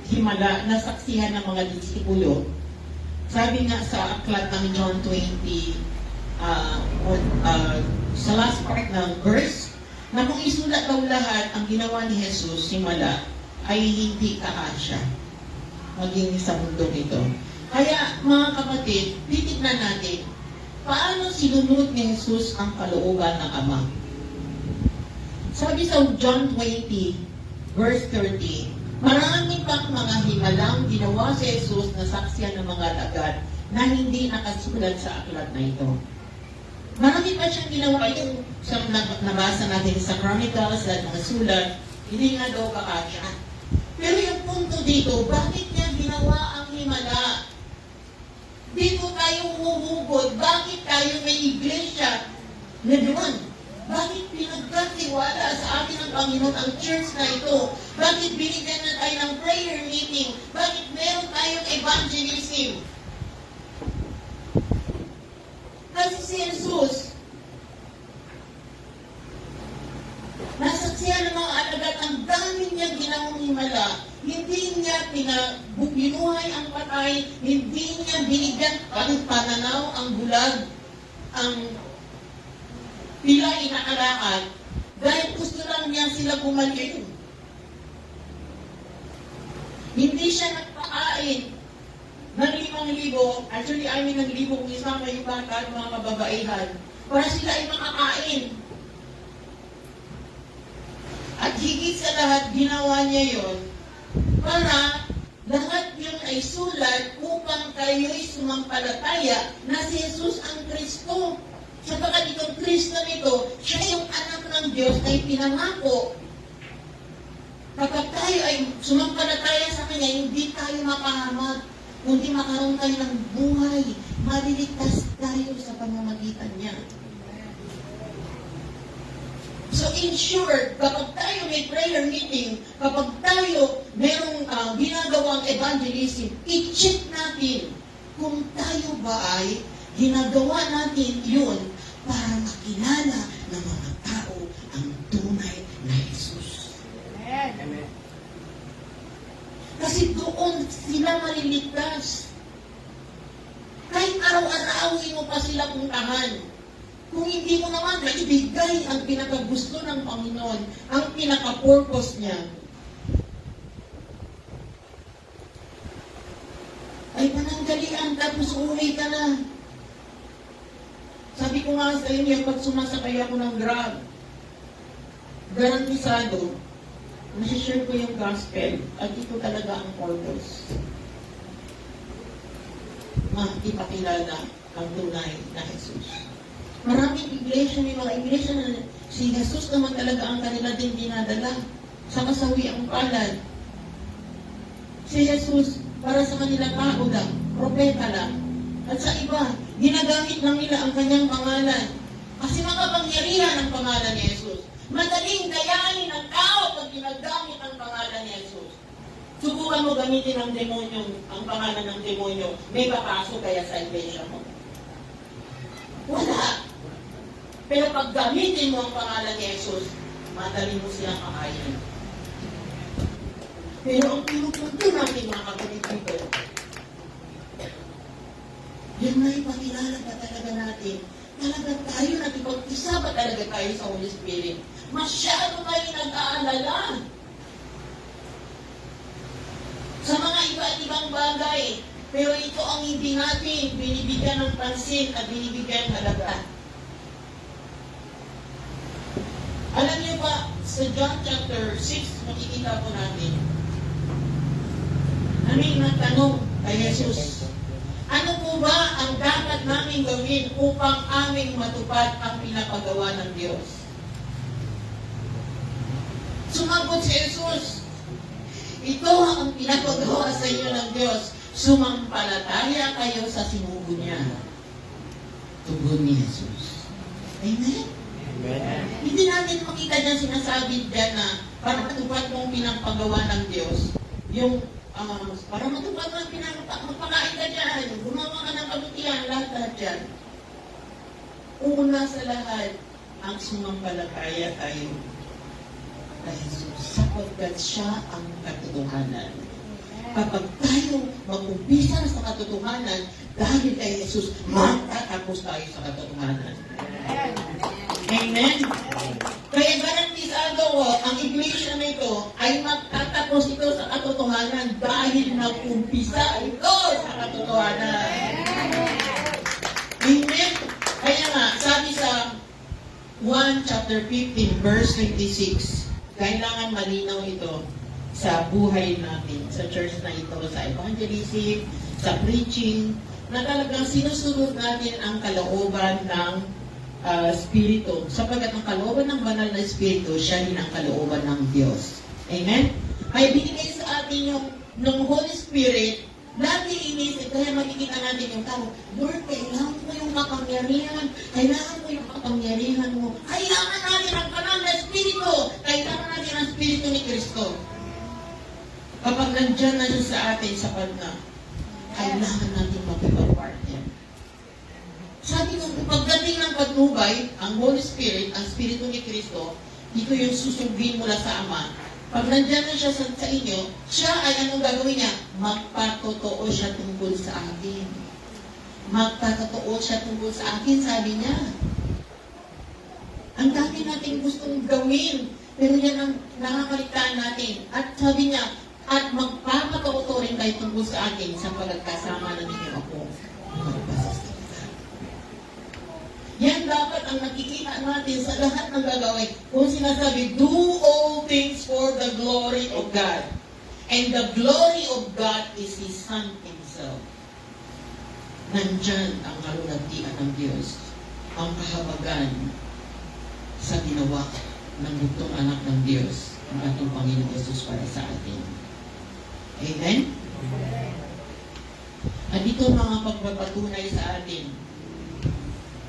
himala na saksihan ng mga disipulo. Sabi nga sa aklat ng John 20, sa last part ng verse, na kung isulat daw lahat ang ginawa ni Jesus, himala, ay hindi kakasya maging sa mundong ito. Kaya mga kapatid, titignan natin, paano sinunod ni Jesus ang kalooban ng Ama? Sabi sa John 20, verse 30, marami pang mga himalang ginawa si Jesus na saksiyan ng mga lagat na hindi nakasulat sa aklat na ito. Marami pa siyang ginawa yung nabasa natin sa Chronicles at mga sulat, hindi nga daw kakasya. Pero yung punto dito, bakit niya ginawa ang himala? Dito tayo humuhugod, bakit tayo may iglesia na doon? Bakit pinagkatiwala sa atin ng Panginoon ang church na ito? Bakit binigyan na tayo ng prayer meeting? Bakit meron tayong evangelism? Kasi si Jesus, nasaksihan ng mga alagad, ang dami niya ginawang himala. Hindi niya binuhay ang patay, hindi niya binigyan ang pananaw, ang bulag, ang pilay na kalakad, dahil gusto lang niya sila bumalik. Hindi siya nagpakain ng 5,000, actually 6,000 kung isama yung bata at mga kababaihan, para sila ay makakain. At higit sa lahat, ginawa niya yon para lahat yun ay sulat upang kayo'y sumampalataya na si Jesus ang Kristo. Sapagkat itong Kristo nito, siya yung anak ng Diyos na ipinangako. Kapag tayo ay sumampalataya sa Kanya, hindi tayo mapahamak, kundi makaroon tayo ng buhay. Maliligtas tayo sa pamamagitan niya. So in short, kapag tayo may prayer meeting, kapag tayo merong ginagawang evangelism, i-check natin kung tayo ba ay ginagawa natin yun para makilala ng mga tao ang tunay na Jesus. Amen. Kasi doon sila maliligtas. Kahit araw-arawin mo pa sila puntahan. Kung hindi mo naman maibigay ang pinakagusto ng Panginoon, ang pinaka-purpose niya, ay pananggalian tapos uuwi ka na. Sabi ko nga sa inyo, pag sumasakay ako ng Grab, garantisado, masishare ko yung gospel at ito talaga ang purpose. Ipakilala ang tunay na Jesus. Maraming iglesia, may mga iglesia na si Jesus naman talaga ang kanila din dinadala sa kasawiang palad. Si Jesus, para sa kanila tao lang, propeta lang. At sa iba, ginagamit lang nila ang kanyang pangalan. Kasi makapangyarihan ang pangalan ni Jesus. Madaling dayain ng tao pag ginagamit ang pangalan ni Jesus. Subukan mo gamitin ang demonyo, ang pangalan ng demonyo. May papasok kaya sa iglesia mo. Wala. Pero pag gamitin mo ang pangalan ni Jesus, madali mo silang kakainin. Pero ang pinupunto natin mga kapatid dito, yun na ipakilala ba talaga natin? Talaga tayo, nakipag-isa ba talaga tayo sa Holy Spirit? Masyado kayo nag-aalala sa mga iba't ibang bagay. Pero ito ang hindi natin binibigyan ng pansin at binibigyan halaga. Alam niyo ba, sa John chapter 6, makikita po natin, may nagtanong kay Jesus, ano po ba ang dapat namin gawin upang aming matupad ang pinapagawa ng Diyos? Sumagot si Jesus, ito ang pinapagawa sa inyo ng Diyos, sumampalataya kayo sa sinugo niya. Tugon ni Jesus. Amen? Amen. Hindi natin makita dyan sinasabi dyan na para matupad mo ang pinapagawa ng Diyos, yung para matupad mo ang magpakain ka dyan, gumawa ka ng kabutihan, lahat dyan. Una sa lahat, ang sumampalataya tayo kay Jesus, sapagkat siya ang katotohanan. Kapag tayo mag-umpisa sa katotohanan, dahil kay Jesus, matatapos tayo sa katotohanan. Amen? Kaya garantisado ko, ang iglesia na ito ay magtatapos ito sa katotohanan dahil nag-umpisa ito sa katotohanan. Amen? Kaya nga, sabi sa 1 chapter 15, verse 26, kailangan malinaw ito sa buhay natin, sa church na ito, sa evangelism, sa preaching, na talagang sinusunod natin ang kalooban ng Espiritu. Sapagkat ang kalooban ng banal na Espiritu, siya rin ang kalooban ng Diyos. Amen? Kaya binigay sa atin yung Holy Spirit, lagi inisip, kaya makikita natin yung tao, Lord, kailangan ko yung makapangyarihan, kailangan ko yung makapangyarihan mo, kailangan natin ang banal na Espiritu, kailangan natin ang Espiritu ni Kristo. Kapag nandyan na siya sa atin, sapat na, kailangan natin mag-partner. Sabi ko, pagdating ng patnubay, ang Holy Spirit, ang Espiritu ni Kristo, dito yung susubin mula sa Ama. Pag nandyan na siya sa inyo, siya ay anong gagawin niya? Magpatotoo siya tungkol sa akin. Magpatotoo siya tungkol sa akin, sabi niya. Ang dami natin gustong gawin, pero yan ang nakakaligtaan natin. At sabi niya, at magpapatotoo rin kayo tungkol sa akin sa pagkasama na ninyo ako. Yan dapat ang nakikita natin sa lahat ng gagawin. Kung sinasabi, do all things for the glory of God. And the glory of God is His Son Himself. Nandyan ang kalulagtian ng Diyos. ang kahabagan sa ginawa ng bugtong anak ng Diyos, ang ating Panginoon Jesus para sa atin. Amen? At ito mga pagpapatunay sa atin,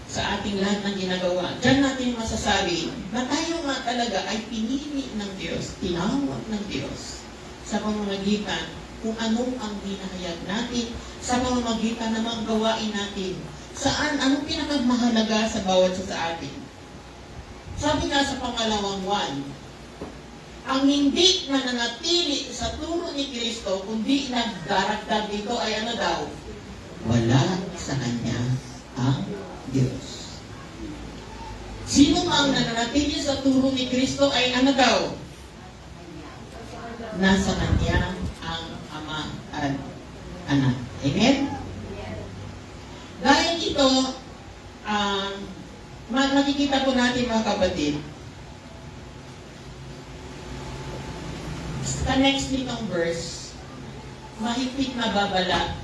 sa ating lahat ng ginagawa. Diyan natin masasabi na tayo nga talaga ay pinili ng Diyos, tinawag ng Diyos sa pamamagitan kung anong ang dinahayag natin, sa pamamagitan ng mga gawain natin. Saan? Anong pinakamahalaga sa bawat isa sa atin? Sabi nga sa pangalawang 1, ang hindi nananatili sa turo ni Kristo, kundi nagdaragdag dito ay ano daw? Wala sa Kanya ang Diyos. Sino ang nananatili sa turo ni Kristo ay ano daw? Nasa Kanya ang Ama at Anak. Amen? Dahil ito, makikita po natin mga kapatid, sa next nitong verse, mahigpit na babala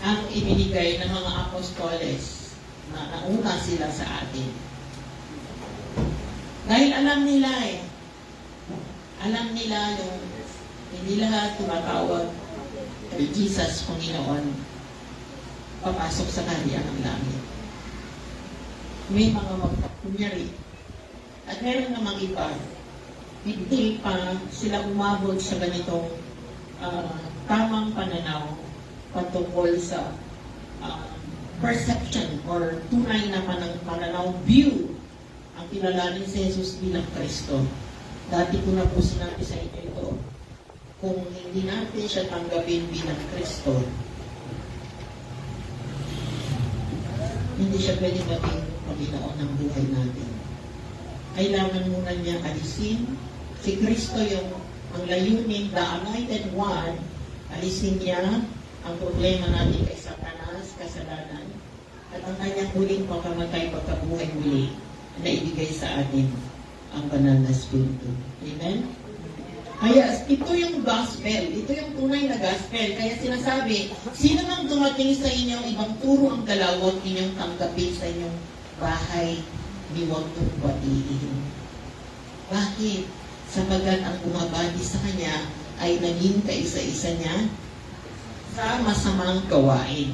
ang ibinigay ng mga apostoles na nauna sila sa atin. Dahil alam nila yung hindi lahat tumatawag kay Jesus Panginoon papasok sa kaharian ng langit. May mga magpakunyari at meron namang iba hindi pa sila umabot sa ganitong tamang pananaw patungkol sa perception or tunay na pananaw view ang kilalanin si Jesus bilang Kristo. Dati ko na po sinabi sa inyo ito, kung hindi natin siya tanggapin bilang Kristo, hindi siya pwedeng maging Panginoon ng buhay natin. Kailangan muna niya alisin si Kristo ang layunin, the anointed one, alisin niya ang problema natin kay Satanas, kasalanan, at ang kanyang huling pagkamatay, pagkabuhay muli na ibigay sa atin ang banal na Espiritu. Amen? Kaya ito yung gospel, ito yung tunay na gospel. Kaya sinasabi, sino mang dumating sa inyong ibang turo ang dalawang inyong tanggapin sa inyong bahay, ni huwag mong batiin. Bakit? Sapagat ang bumabati sa kanya ay naging kaisa-isa niya sa masamang gawain.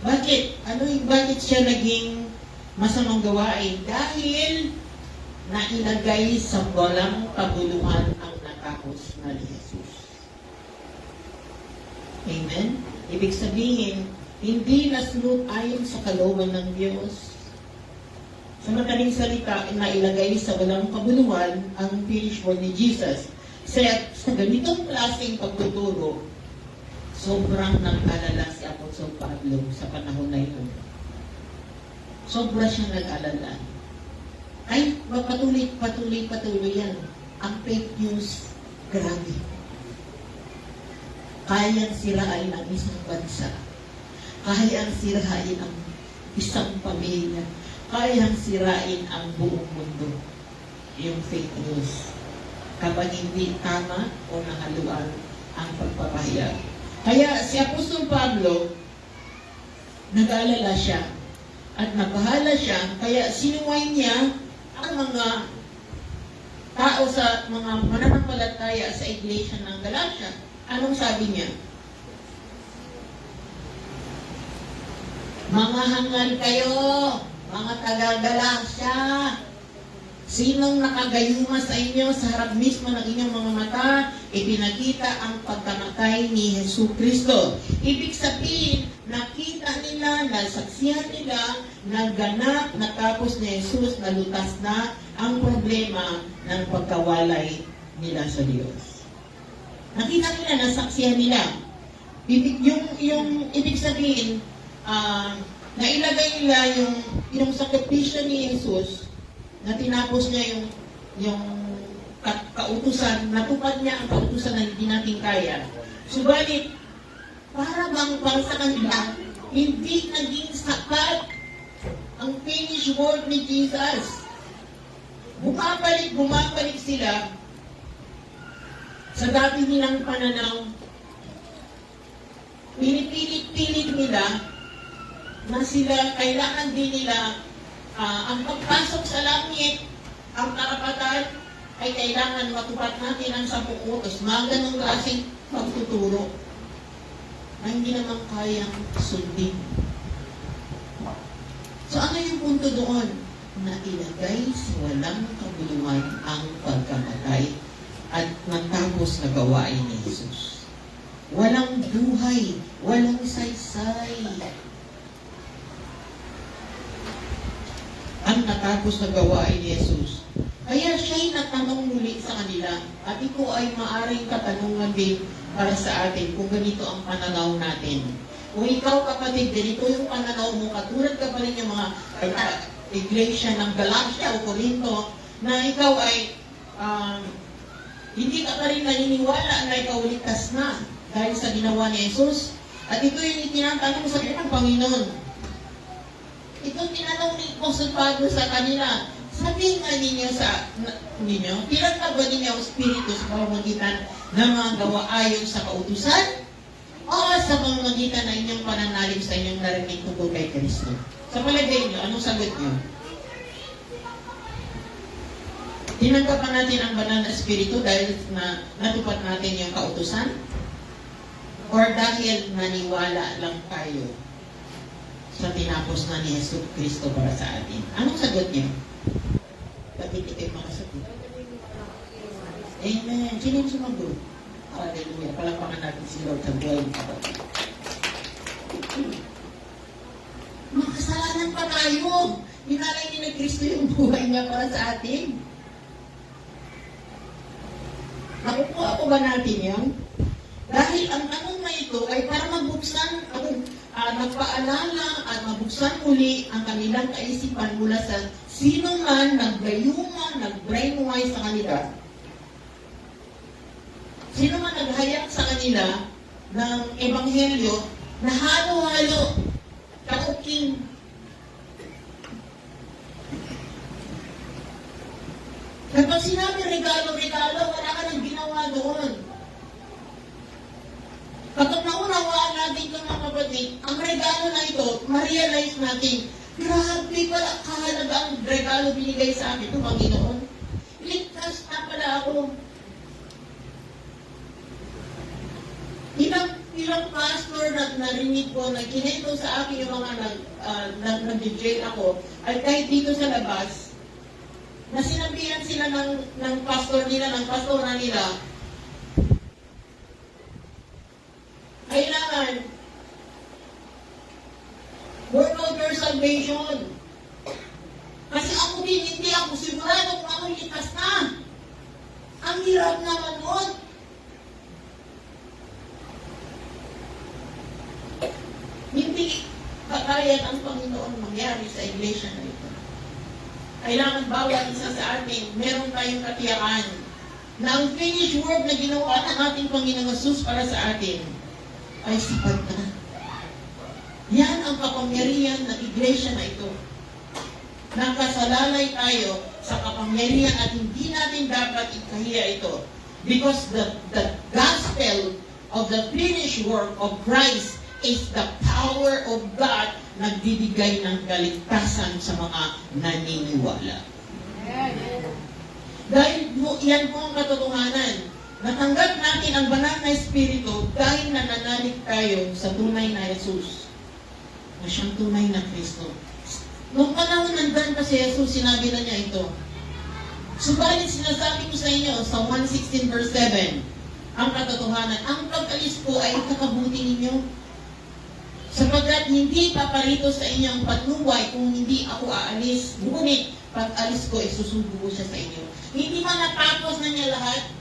Bakit? Bakit siya naging masamang gawain? Dahil nailagay sa walang kabuluhan ang natapos na ni Jesus. Amen? Ibig sabihin, hindi nasunod ayon sa kalooban ng Diyos. Sa madaling salita, nailagay sa walang kabuluhan ang finished work ni Jesus. Sa ganitong klaseng pagtuturo, sobrang nag-alala si Apostol Pablo sa panahon na ito. Sobra siyang nag-alala. Ay, patuloy yan. Ang fake news, grabe. Kayang sirain ang isang bansa. Kayang sirain ang isang pamilya. Kayang sirain ang buong mundo. Yung fake news. Kapag hindi tama o nahaluan ang pagpapahayag. Kaya si Apostol Pablo, nag-aalala siya at nabahala siya, kaya sinuway niya ang mga tao sa mga mananampalataya sa iglesia ng Galatia. Anong sabi niya? Mga hangal kayo, mga taga-Galatia, sinong nakagayuma sa inyo sa harap mismo ng inyong mga mata, ipinakita ang pagkamatay ni Jesu Kristo. Ibig sabihin, nakita nila, nasaksihan nila, naganap, natapos ni Jesus, nalutas na ang problema ng pagkawalay nila sa Diyos. Nakita nila, nasaksihan nila. Ibig sabihin, nailagay nila yung sakripisyo ni Jesus, na tinapos niya yung kautusan, natupad niya ang kautusan na hindi natin kaya. Subalit, para bang sa kanila, hindi naging sapat ang finished work ni Jesus. Bumabalik sila sa dati nilang pananaw. Pinipilit nila na sila, kailangan din nila ang pagpasok sa langit, ang karapatan ay kailangan matupad natin ang 10 utos. Mga ganong klaseng pagtuturo na hindi naman kayang sundin. So ano yung punto doon? Na ilagay sa walang kabuluhan ang pagkamatay at natapos na gawain ni Jesus. Walang buhay, walang saysay. Ang natapos na gawain ni Jesus. Kaya siya'y natanong muli sa kanila at ito ay maaring katanungan din para sa atin kung ganito ang pananaw natin. Kung ikaw kapatid, ganito yung pananaw mo, katulad ka pa rin yung mga iglesia ng Galatia o Corinto, na ikaw ay hindi ka pa rin naniniwala na ikaw ligtas na dahil sa ginawa ni Jesus. At ito yung itinatanong sa ng Panginoon. Ito tinanong ni Apostol Pablo sa kanila. Sabihin nga ninyo sa ninyo, pinagkaba ninyo ang Espiritu sa pamamagitan ng mga gawa ayon sa kautusan o sa pamamagitan ng inyong pananalig sa inyong narinig tungkol kay Kristo. Sa palagay nyo, anong sagot nyo? Tinanggapan natin ang banal na Espiritu dahil na natupad natin yung kautusan? Or dahil naniwala lang tayo sa tinapos na ni Jesus Kristo para sa atin? Anong sagot niyo? Bakit kayo makasagot? Amen. Sino yung sumagot? Hallelujah. Palakpakan natin si Lord sa buhay ng kapatid. Makasalanan pa tayo. Hinalay ni na Kristo yung buhay niya para sa atin. Nakukuha ko ba natin yan? Dahil ang tanong na ito ay para mabuksan nagpaalala at mabuksan muli ang kanilang kaisipan mula sa sino man naggayuma, nag-brainwash sa kanila. Sino man naghayak sa kanila ng ebanghelyo na halo-halo, kauking. Kapag sinabi regalo-regalo, wala ka nang ginawa doon. Kapag naunawaan natin ito mga kapatid, ang regalo na ito, ma-realize natin, grabe pala kahalaga ang regalo binigay sa akin ng Panginoon. Ligtas na pala ako. Ilang pastor na narinig ko, na kinento sa akin yung mga nag-jail ako, ay kahit dito sa labas, na sinabihan sila ng pastor nila, ng pastora nila, kailangan work out your salvation. Kasi ako din, hindi ako sigurado kung ako likas na. Ang hirap naman nun. Hindi kakaya't ang Panginoon mangyari sa iglesia na ito. Kailangan bawat isa sa atin, meron tayong katiyakan na ang finished work na ginawa ng ating Panginoong Jesus para sa atin ay sapat na. Yan ang kapangyarihan ng iglesia na ito. Nakasalalay tayo sa kapangyarihan at hindi natin dapat ikahiya ito. Because the gospel of the finished work of Christ is the power of God nagbibigay ng kaligtasan sa mga naniniwala. Dahil yan po ang katotohanan. Natanggap natin ang banal na Espiritu dahil nananalig tayo sa tunay na Jesus. Na siyang tunay na Kristo. Noong panahon nandun pa si Jesus, sinabi na niya ito. Subalit sinasabi ko sa inyo sa 1:16 verse 7, ang katotohanan, ang pag-alis ko ay kakabuti ninyo. Sapagkat hindi paparito sa inyo ang patnubay kung hindi ako aalis. Ngunit pag-alis ko ay susubo ko siya sa inyo. Hindi man natapos na niya lahat.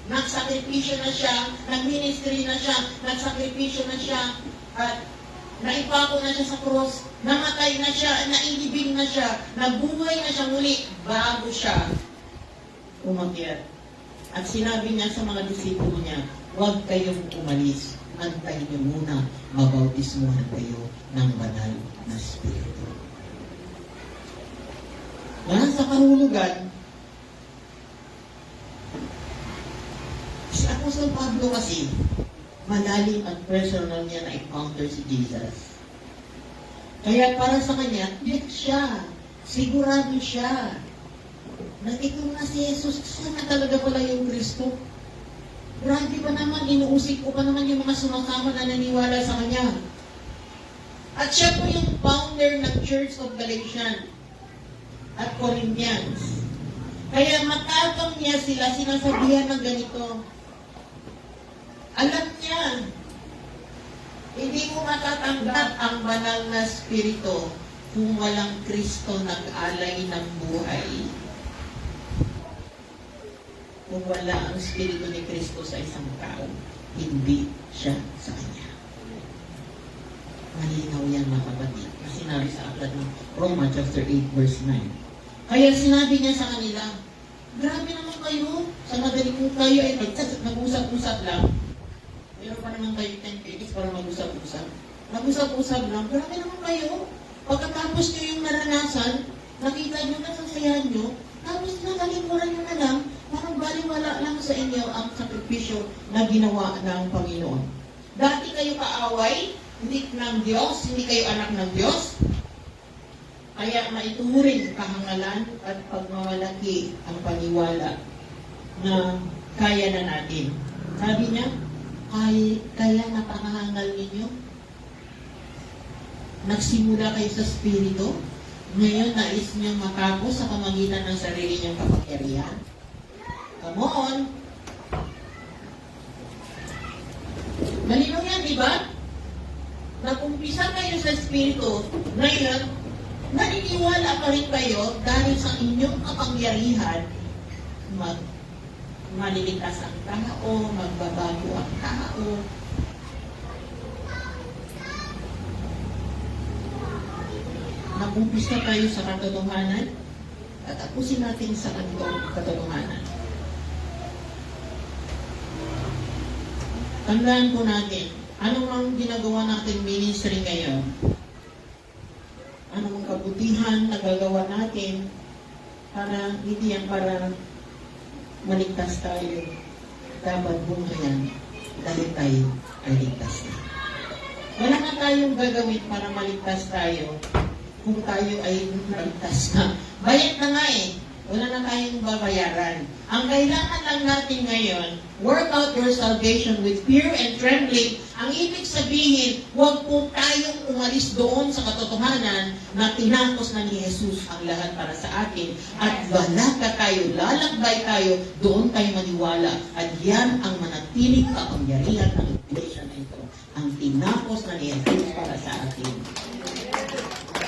Nagsakripisyo na siya, nag-ministry na siya, nagsakripisyo na siya, at naipako na siya sa cross, namatay na siya, nailibing na siya, nabuhay na siya muli bago siya umakyat. At sinabi niya sa mga disipulo niya, huwag kayong umalis, antayin niyo muna, mabautismuhan kayo ng banal na Espiritu. Yan sa kahulugan, si Apostol Pablo kasi, malalim at personal niya na encounter si Jesus. Kaya para sa kanya, tiyak siya. Sigurado siya. Na ito na si Jesus, siya na talaga pala yung Kristo. Grabe pa naman, inuusik ko pa naman yung mga sumakama na naniwala sa kanya. At siya po yung founder ng Church of Galatians at Corinthians. Kaya matapang niya sila, sinasabihan ng ganito. Alam niya, hindi mo matatanggap ang banal na spirito kung walang Kristo nag-alay ng buhay. Kung wala ang spirito ni Kristo sa isang tao, hindi siya sa kanya. Malinaw yan mga kapatid. Sinabi sa aklat ng Roma chapter 8 verse 9. Kaya sinabi niya sa kanila, grabe naman kayo, sa madali kung kayo ay nag-usap-usap lang. Meron pa naman kayo 10 pages para mag-usap-usap. Mag-usap-usap lang, grabe naman kayo. Pagkatapos nyo yung naranasan, nakita nyo na sasayahan nyo, tapos nakalimuran nyo na lang, parang baliwala lang sa inyo ang sakripisyo na ginawa ng Panginoon. Dati kayo kaaway, hindi ng Diyos, hindi kayo anak ng Diyos, kaya maituring kahangalan at pagmamalaki ang paniwala na kaya na natin. Sabi niya, kaya napakahangal ninyo. Nagsimula kayo sa Espiritu, ngayon nais niyo matapos sa pamagitan ng sarili niyong kapangyarihan. Come on! Malinaw yan, di ba? Nag-umpisa kayo sa Espiritu, ngayon, naniniwala pa rin kayo dahil sa inyong kapangyarihan maliligtas ang tao, magbabago ang tao. Nag-umpisa tayo sa katotohanan at tapusin natin sa katotohanan. Tandaan po natin, ano mang ginagawa natin ministry ngayon, anong kabutihan na gagawa natin para hindi yan para maligtas tayo. Dapat bumayan dahil tayo ay ligtas na. Wala na tayong gagawin para maligtas tayo kung tayo ay maligtas na. Bayad na nga eh. Wala na tayong babayaran. Ang kailangan lang natin ngayon, work out your salvation with fear and trembling. Ang ibig sabihin, huwag po tayong umalis doon sa katotohanan na tinapos na ni Jesus ang lahat para sa atin. At balaga tayo, lalakbay tayo, doon tayo maniwala. At yan ang manatiling kapangyarihan ng iglesia na ito. Ang tinapos na ni Jesus para sa atin.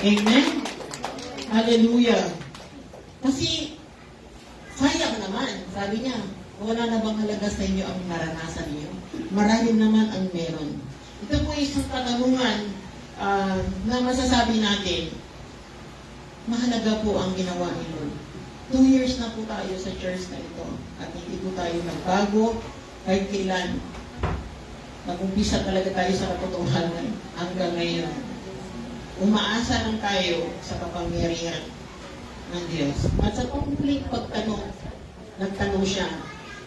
Amen? Hallelujah! Kasi, sayang naman, sabi niya, wala na bang halaga sa inyo ang naranasan niyo? Marami naman ang meron. Ito po isang katanungan na masasabi natin, mahalaga po ang ginawa ni Lord. 2 years na po tayo sa church na ito at hindi po tayo nagbago kahit kailan. Nag-umpisa talaga tayo sa katotohanan hanggang ngayon. Umaasa lang tayo sa kapangyarihan ng Diyos. At sa panghuling pagtanong, nagtanong siya,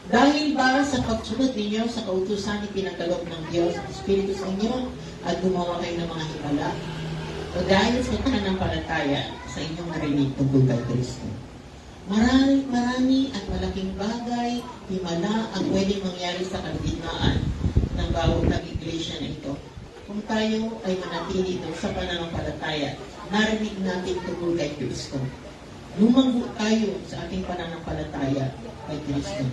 dahil ba sa pagsunod ninyo sa kautusan ni pinagkaloob ng Diyos ang Espiritu sa inyo at gumawa kayo ng mga himala? O dahil sa pananampalataya sa inyong narinig tungkol kay Kristo? Marami at malaking bagay, himala ang pwedeng mangyari sa kalagitnaan ng bawat iglesia na ito. Kung tayo ay manatili doon sa pananampalataya, narinig natin tungkol kay Kristo. Lumago tayo sa ating pananampalataya kay Kristo.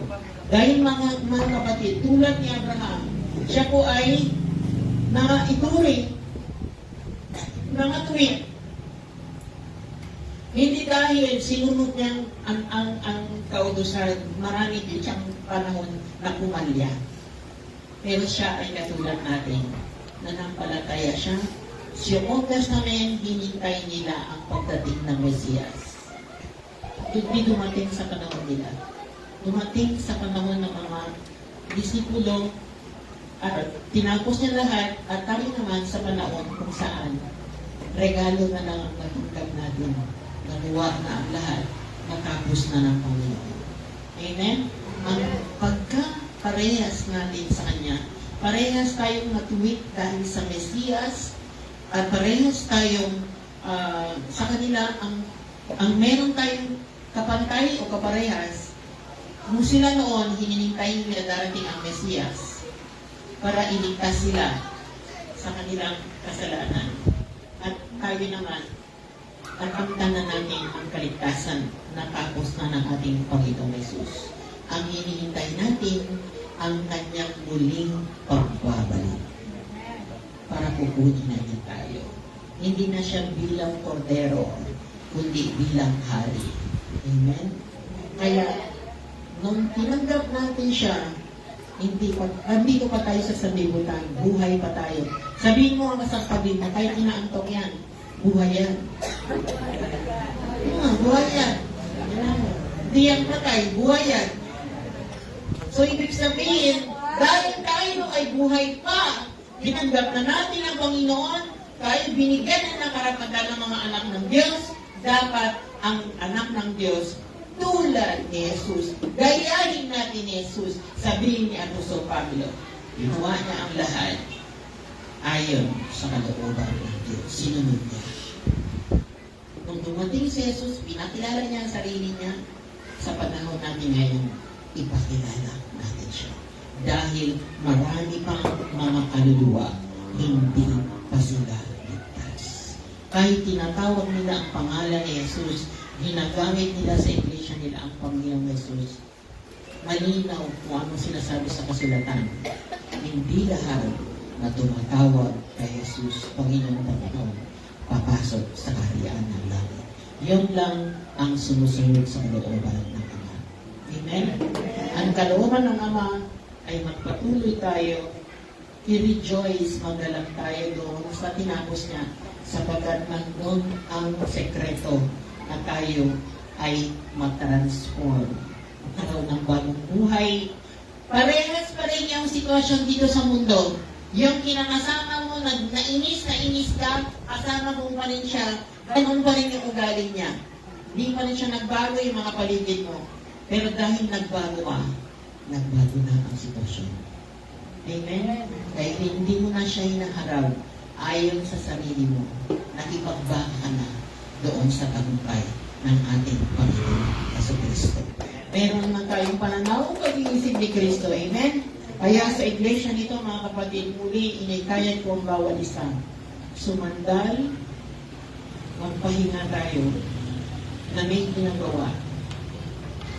Dahil mga kapatid, tulad ni Abraham, siya po ay naituring, nangatwid. Hindi dahil sinunod niyang ang kautusan, marami din siyang panahon na pumalya. Pero siya ay katulad natin, nanampalataya siya. Sa Old Testament, hinintay nila ang pagdating ng Mesiyas. Hindi dumating sa panahon nila. Dumating sa panahon ng mga disipulo at tinapos niya lahat at tayo naman sa panahon kung saan regalo na lang ang natanggap natin. Naluwa na ang lahat. Natapos na ng Panginoon. Amen? Ang pagka-parehas natin sa Kanya, parehas tayong natuwid dahil sa Mesiyas At parehas tayong sa kanila, ang meron tayong kapantay o kaparehas, nung sila noon, hinihintay nila darating ang Mesiyas para iligtas sila sa kanilang kasalanan. At tayo naman, takamtan na natin ang kaligtasan na tapos na ng ating Panginoong Yesus. Ang hinihintay natin, ang kanyang muling pagbabalik para kukunin natin tayo. Hindi na siya bilang kordero, kundi bilang hari. Amen? Kaya, nung tinanggap natin siya, hindi ko pa tayo sa sanlibutan, buhay pa tayo. Sabihin mo ang masangkabin na kahit inaantok yan, buhay yan. Buhay yan. Hindi yan patay, buhay yan. So, ibig sabihin, dahil tayo ay buhay pa, tinanggap na natin ang Panginoon, tayo binigyan na ng karapatan ng mga anak ng Diyos, dapat ang anak ng Diyos tulad ni Jesus. Gayahin natin ni Jesus, sabihin ni Apostol Pablo, ginawa niya ang lahat ayon sa kalooban ng Diyos. Sinunod niya. Nung dumating si Jesus, pinakilala niya ang sarili niya. Sa panahon natin ngayon, ipakilala natin siya. Dahil marami pang mga kaluluwa, hindi pa sila ligtas. Kahit tinatawag nila ang pangalan ni Jesus, ginagamit nila sa iglesia nila ang Panginoong Jesus, malinaw kung ano sinasabi sa kasulatan. Hindi lahat na tumatawag kay Jesus, Panginoong Panginoon, papasok sa kaharian ng langit. Yun lang ang sumusunod sa kalooban ng Ama. Amen? Ang kalooban ng Ama ay magpatuloy tayo, i-rejoice, magalang tayo doon sa tinapos niya, sapagkat nandun ang sekreto na tayo ay matransform. Magkaroon ng bagong buhay. Parehas pa rin yung sitwasyon dito sa mundo. Yung kinakasama mo, nainis ka, kasama mo pa rin siya, ganun pa rin yung ugali niya. Hindi pa rin siya nagbago yung mga paligid mo. Pero dahil nagbago ka, nagbago na ang sitwasyon. Amen? Kaya hindi mo na siya hinaharap ayon sa sarili mo. Nakipagbaka ka na doon sa tagumpay ng ating Panginoon Jesucristo. Meron naman tayong pananaw pag-iisip ni Kristo. Amen? Kaya sa iglesia nito, mga kapatid, muli inikayan ko ang bawat isa. Sumandal, magpahinga tayo na may ginagawa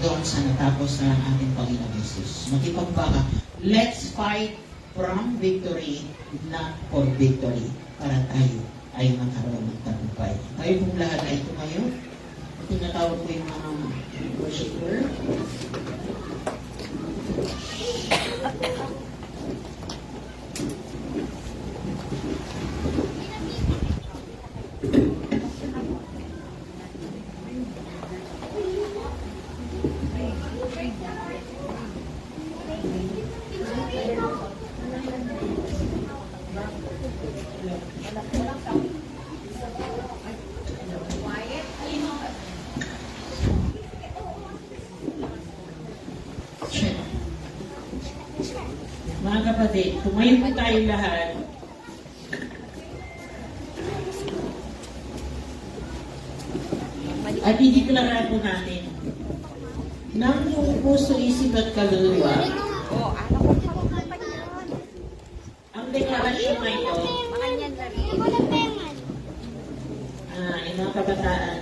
doon sa natapos na ating Panginoon Jesus. Makipagbaka. Let's fight from victory, not for victory, para tayo ay magkaroon ng tagumpay. Tayo pong lahat ay tumayo. Tinatawag ko yung mga worshiper. Mga kapatid, tumayo po tayo lahat. At ideklara po natin ng iyong puso, isip at kaluluwa. Ang deklarasyon na ito, yung mga kabataan,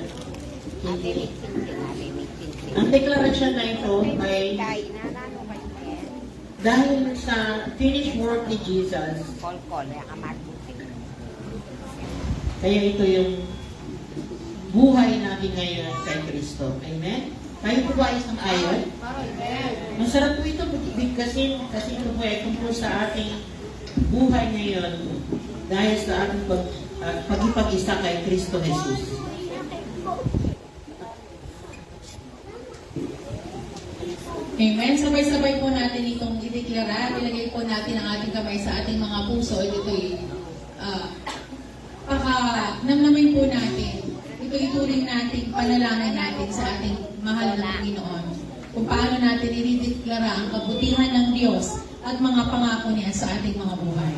hindi. Ang deklarasyon na ito ay dahil sa finished work ni Jesus. Kaya ito yung buhay natin ngayon kay Kristo. Amen? Tayo po ba isang ayon? Masarap po ito kasi ito po ay tungkol sa ating buhay ngayon dahil sa ating pag-ipag-isa kay Kristo Jesus. Amen. Sabay-sabay po natin itong ideklara. Ilagay po natin ang ating kamay sa ating mga puso. Ito'y namnamin po natin. Ito'y ituring natin, panalangin natin sa ating mahal na Panginoon. Kung paano natin ideklara ang kabutihan ng Diyos at mga pangako niya sa ating mga buhay.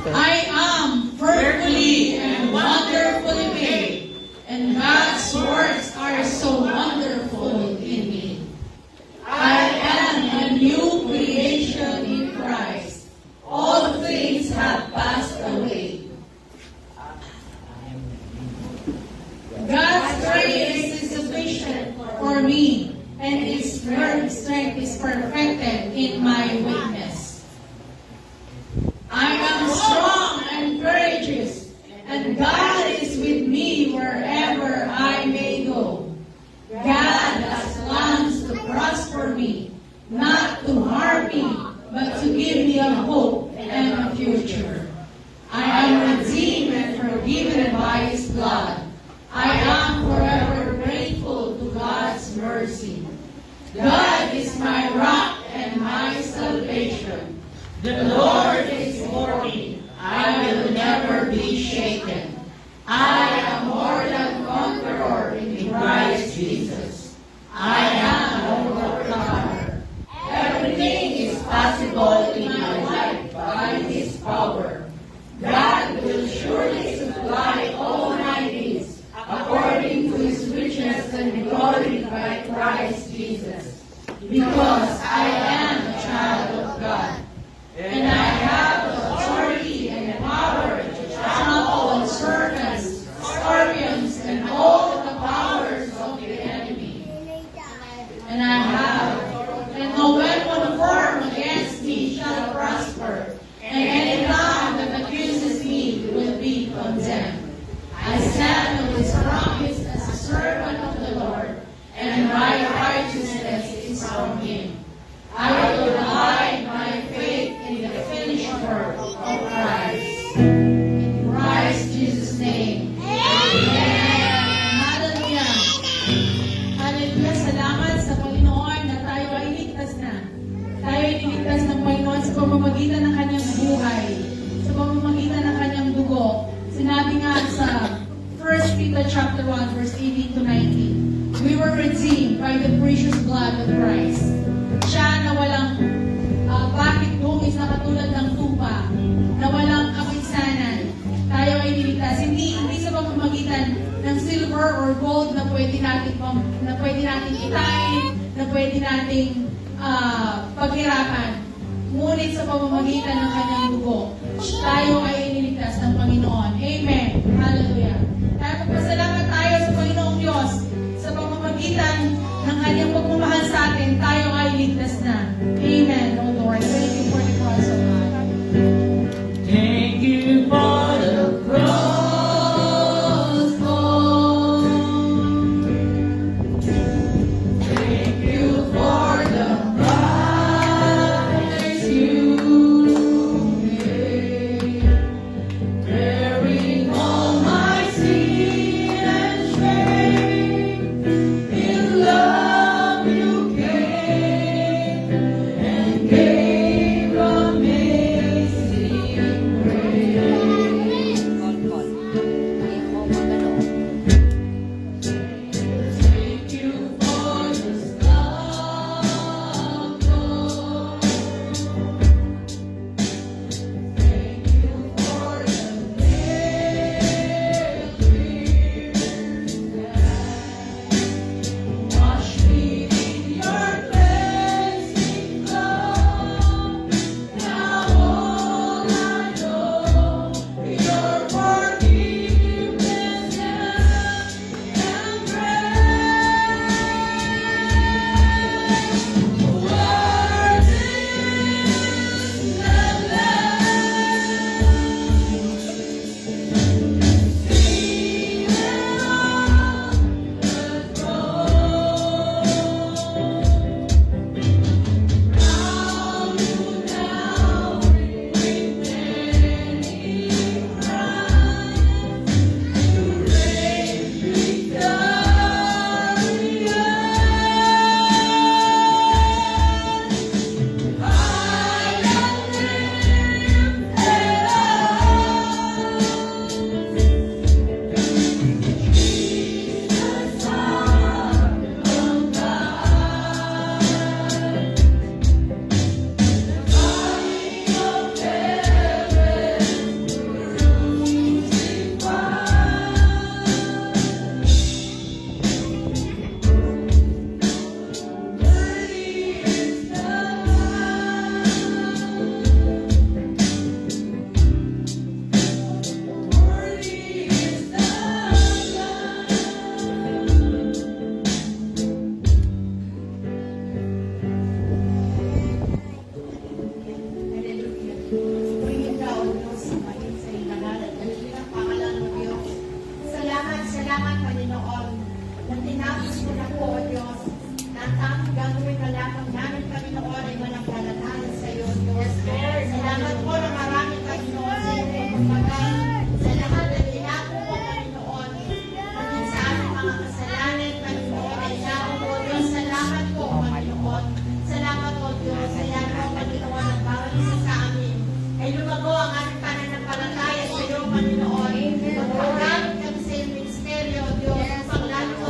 I am fearfully and wonderfully made, and God's works are so wonderful in me. I am a new creation in Christ. All things have passed away. God's grace is sufficient for me, and His strength is perfected in my weakness. I am strong and courageous, and God is with me wherever I may go. God has plans to prosper me, not to harm me, but to give me a hope and a future. I am redeemed and forgiven by His blood. I am forever grateful to God's mercy. God is my rock and my salvation. The Lord is for me. I will never be shaken. I am more than conqueror in Christ Jesus. I am an overcomer. Everything is possible in my life by His power. God will surely supply all my needs according to His riches and glory by Christ Jesus. Because I am a child of God, and I have the authority and the power to trample on serpents, scorpions, and all the powers of the enemy. And no weapon formed against me shall prosper, and any tongue that accuses me will be condemned. I stand on His promise as a servant of the Lord, and my righteousness is from Him. I will hide my faith in the finished work of Christ. In Christ Jesus' name. Amen. Hallelujah. Hallelujah. Salamat sa Panginoon na tayo ay ligtas na. Tayo ay niligtas ng Panginoon sa pamamagitan ng Kanyang buhay, sa pamamagitan ng Kanyang dugo. Sinabi nga sa 1 Peter chapter 1, verse 18 to 19, we were redeemed by the precious blood of Christ. Siya na walang bakit dungis na katulad ng tupa, na walang kapisanan. Tayo ay niligtas. Hindi sa pamamagitan ng silver or gold na pwede natin itain, na pwede nating paghirapan. Ngunit sa pamamagitan ng Kanyang dugo, tayo ay niligtas ng Panginoon. Amen. Hallelujah. Kaya magpasalamat tayo sa Panginoong Diyos sa pamamagitan ng Kanyang pagmamahal sa atin, tayo ay ligtas na. Amen, O Lord. Thank you for the cross of God. Thank you for the Cross, Lord. Thank you for the price you paid, bearing all my sin and shame. In love you came salamat, Panginoon, na tinapos mo na po, O Diyos, na ang tanging gagawin na lamang namin, Panginoon, ay managpalataya sa iyo, Diyos. Salamat po na marami, Panginoon, sa iyo, kumbaga, sa lahat ng ginako mo, Panginoon, maging sa aming mga kasalanan, Panginoon, ay ginako mo, Diyos. Salamat po, Panginoon. Salamat po, Diyos. Ayan po, Panginoon, ang bawat isa sa amin ay lumago ang aming pananampalataya sa iyo, Panginoon. Magpagamit kami sa iyong ministeryo, Diyos, upang lalo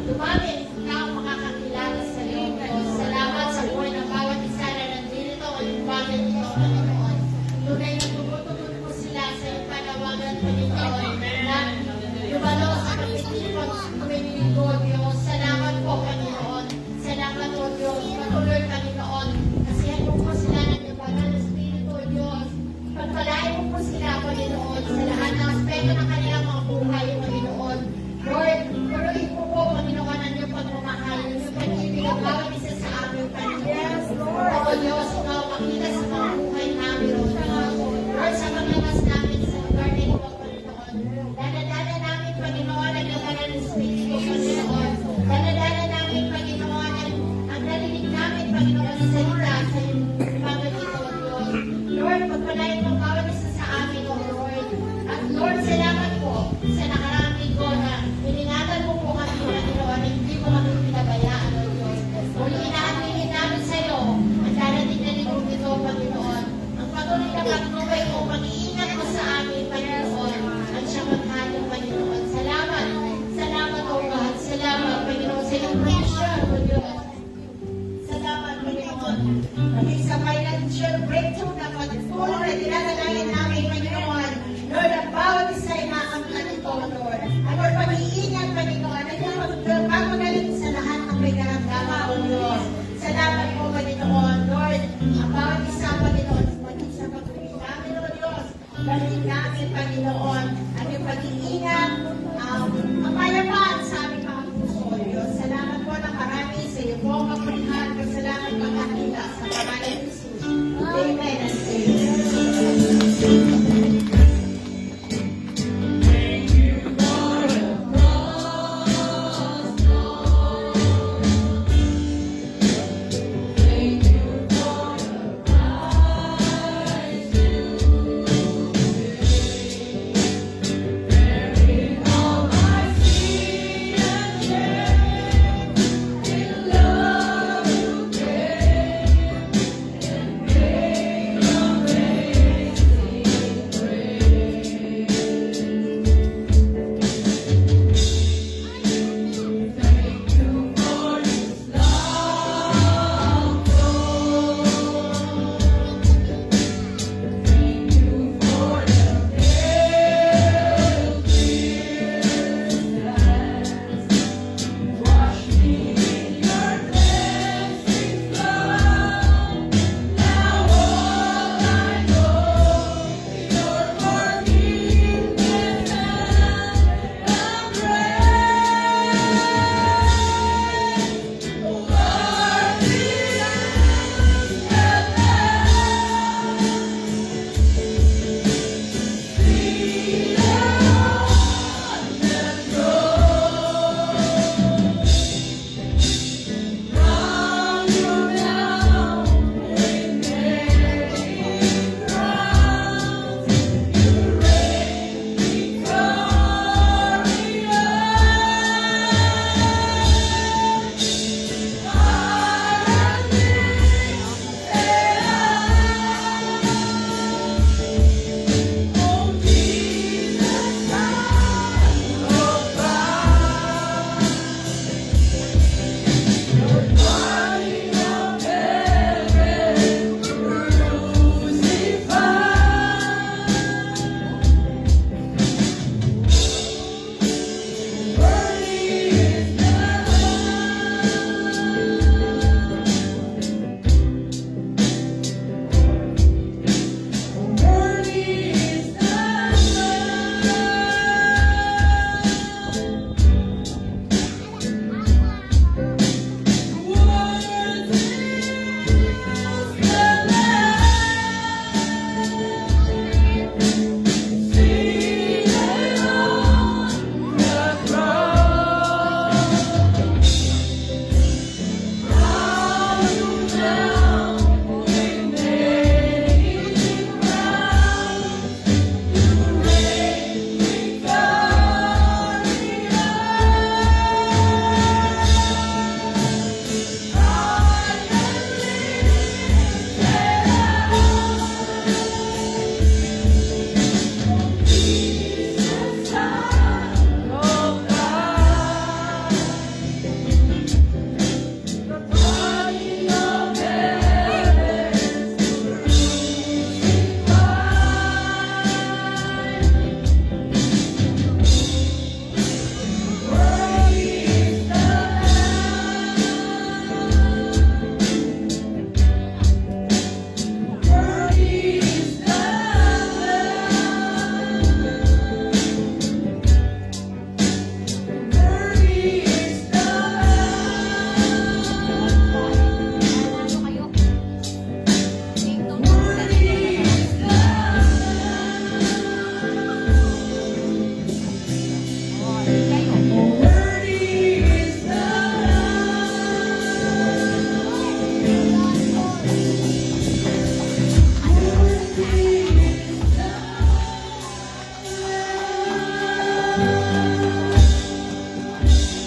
dumami ang tao makakakilala sa iyo, Diyos. Salamat sa buhay ng bawat isa na nandito ngayong bagay nito, Panginoon. Tunay na tumutugon po sila sa iyong panawagan, Panginoon, na lumalo sa kapitipang kumililigo, Diyos. Salamat po, Panginoon. Salamat po, Diyos. Patuloy, Panginoon. Kasihan mo po sila ng iyong banal na Espiritu, Diyos. Pagpalain mo po sila, Panginoon, sa lahat ng aspekto ng kanilang mga buhay, Panginoon. Lord, puruin po po, Panginoon, ang iyong pagmamahal, ang iyong pag-ibig ang bawat isa sa amin, Panginoon. Yes, Lord. O Diyos, ikaw makita sa mga buhay namin, Lord, sa mga mas namin sa lugar na ito, Panginoon. Dala-dala namin, Panginoon, ang iyong banal na Espiritu, Panginoon.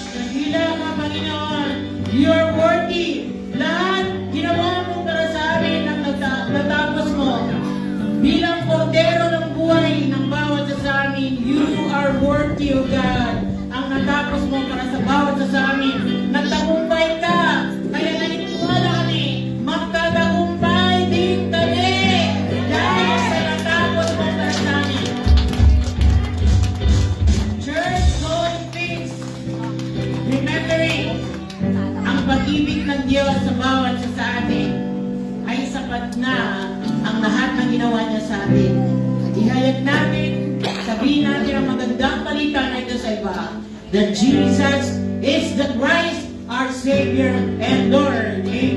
Dakila ka, Panginoon. You are worthy. Lahat ginawa mo para sa amin ang natapos mo. Bilang kordero ng buhay ng bawat isa sa amin, you are worthy, O God. Ang natapos mo para sa bawat isa sa amin. Nagtagumpay ka. Kaya naniniwala kami, magtatagumpay din kami. Dahil sa natapos mo para sa amin. Church, going things. Remembering ang pag-ibig ng Diyos sa bawat isa sa atin ay sapat na ang lahat ng ginawa niya sa atin. Ihayag natin, sabihin natin ang magandang balita na ito sa iba, that Jesus is the Christ, our Savior and Lord. Amen.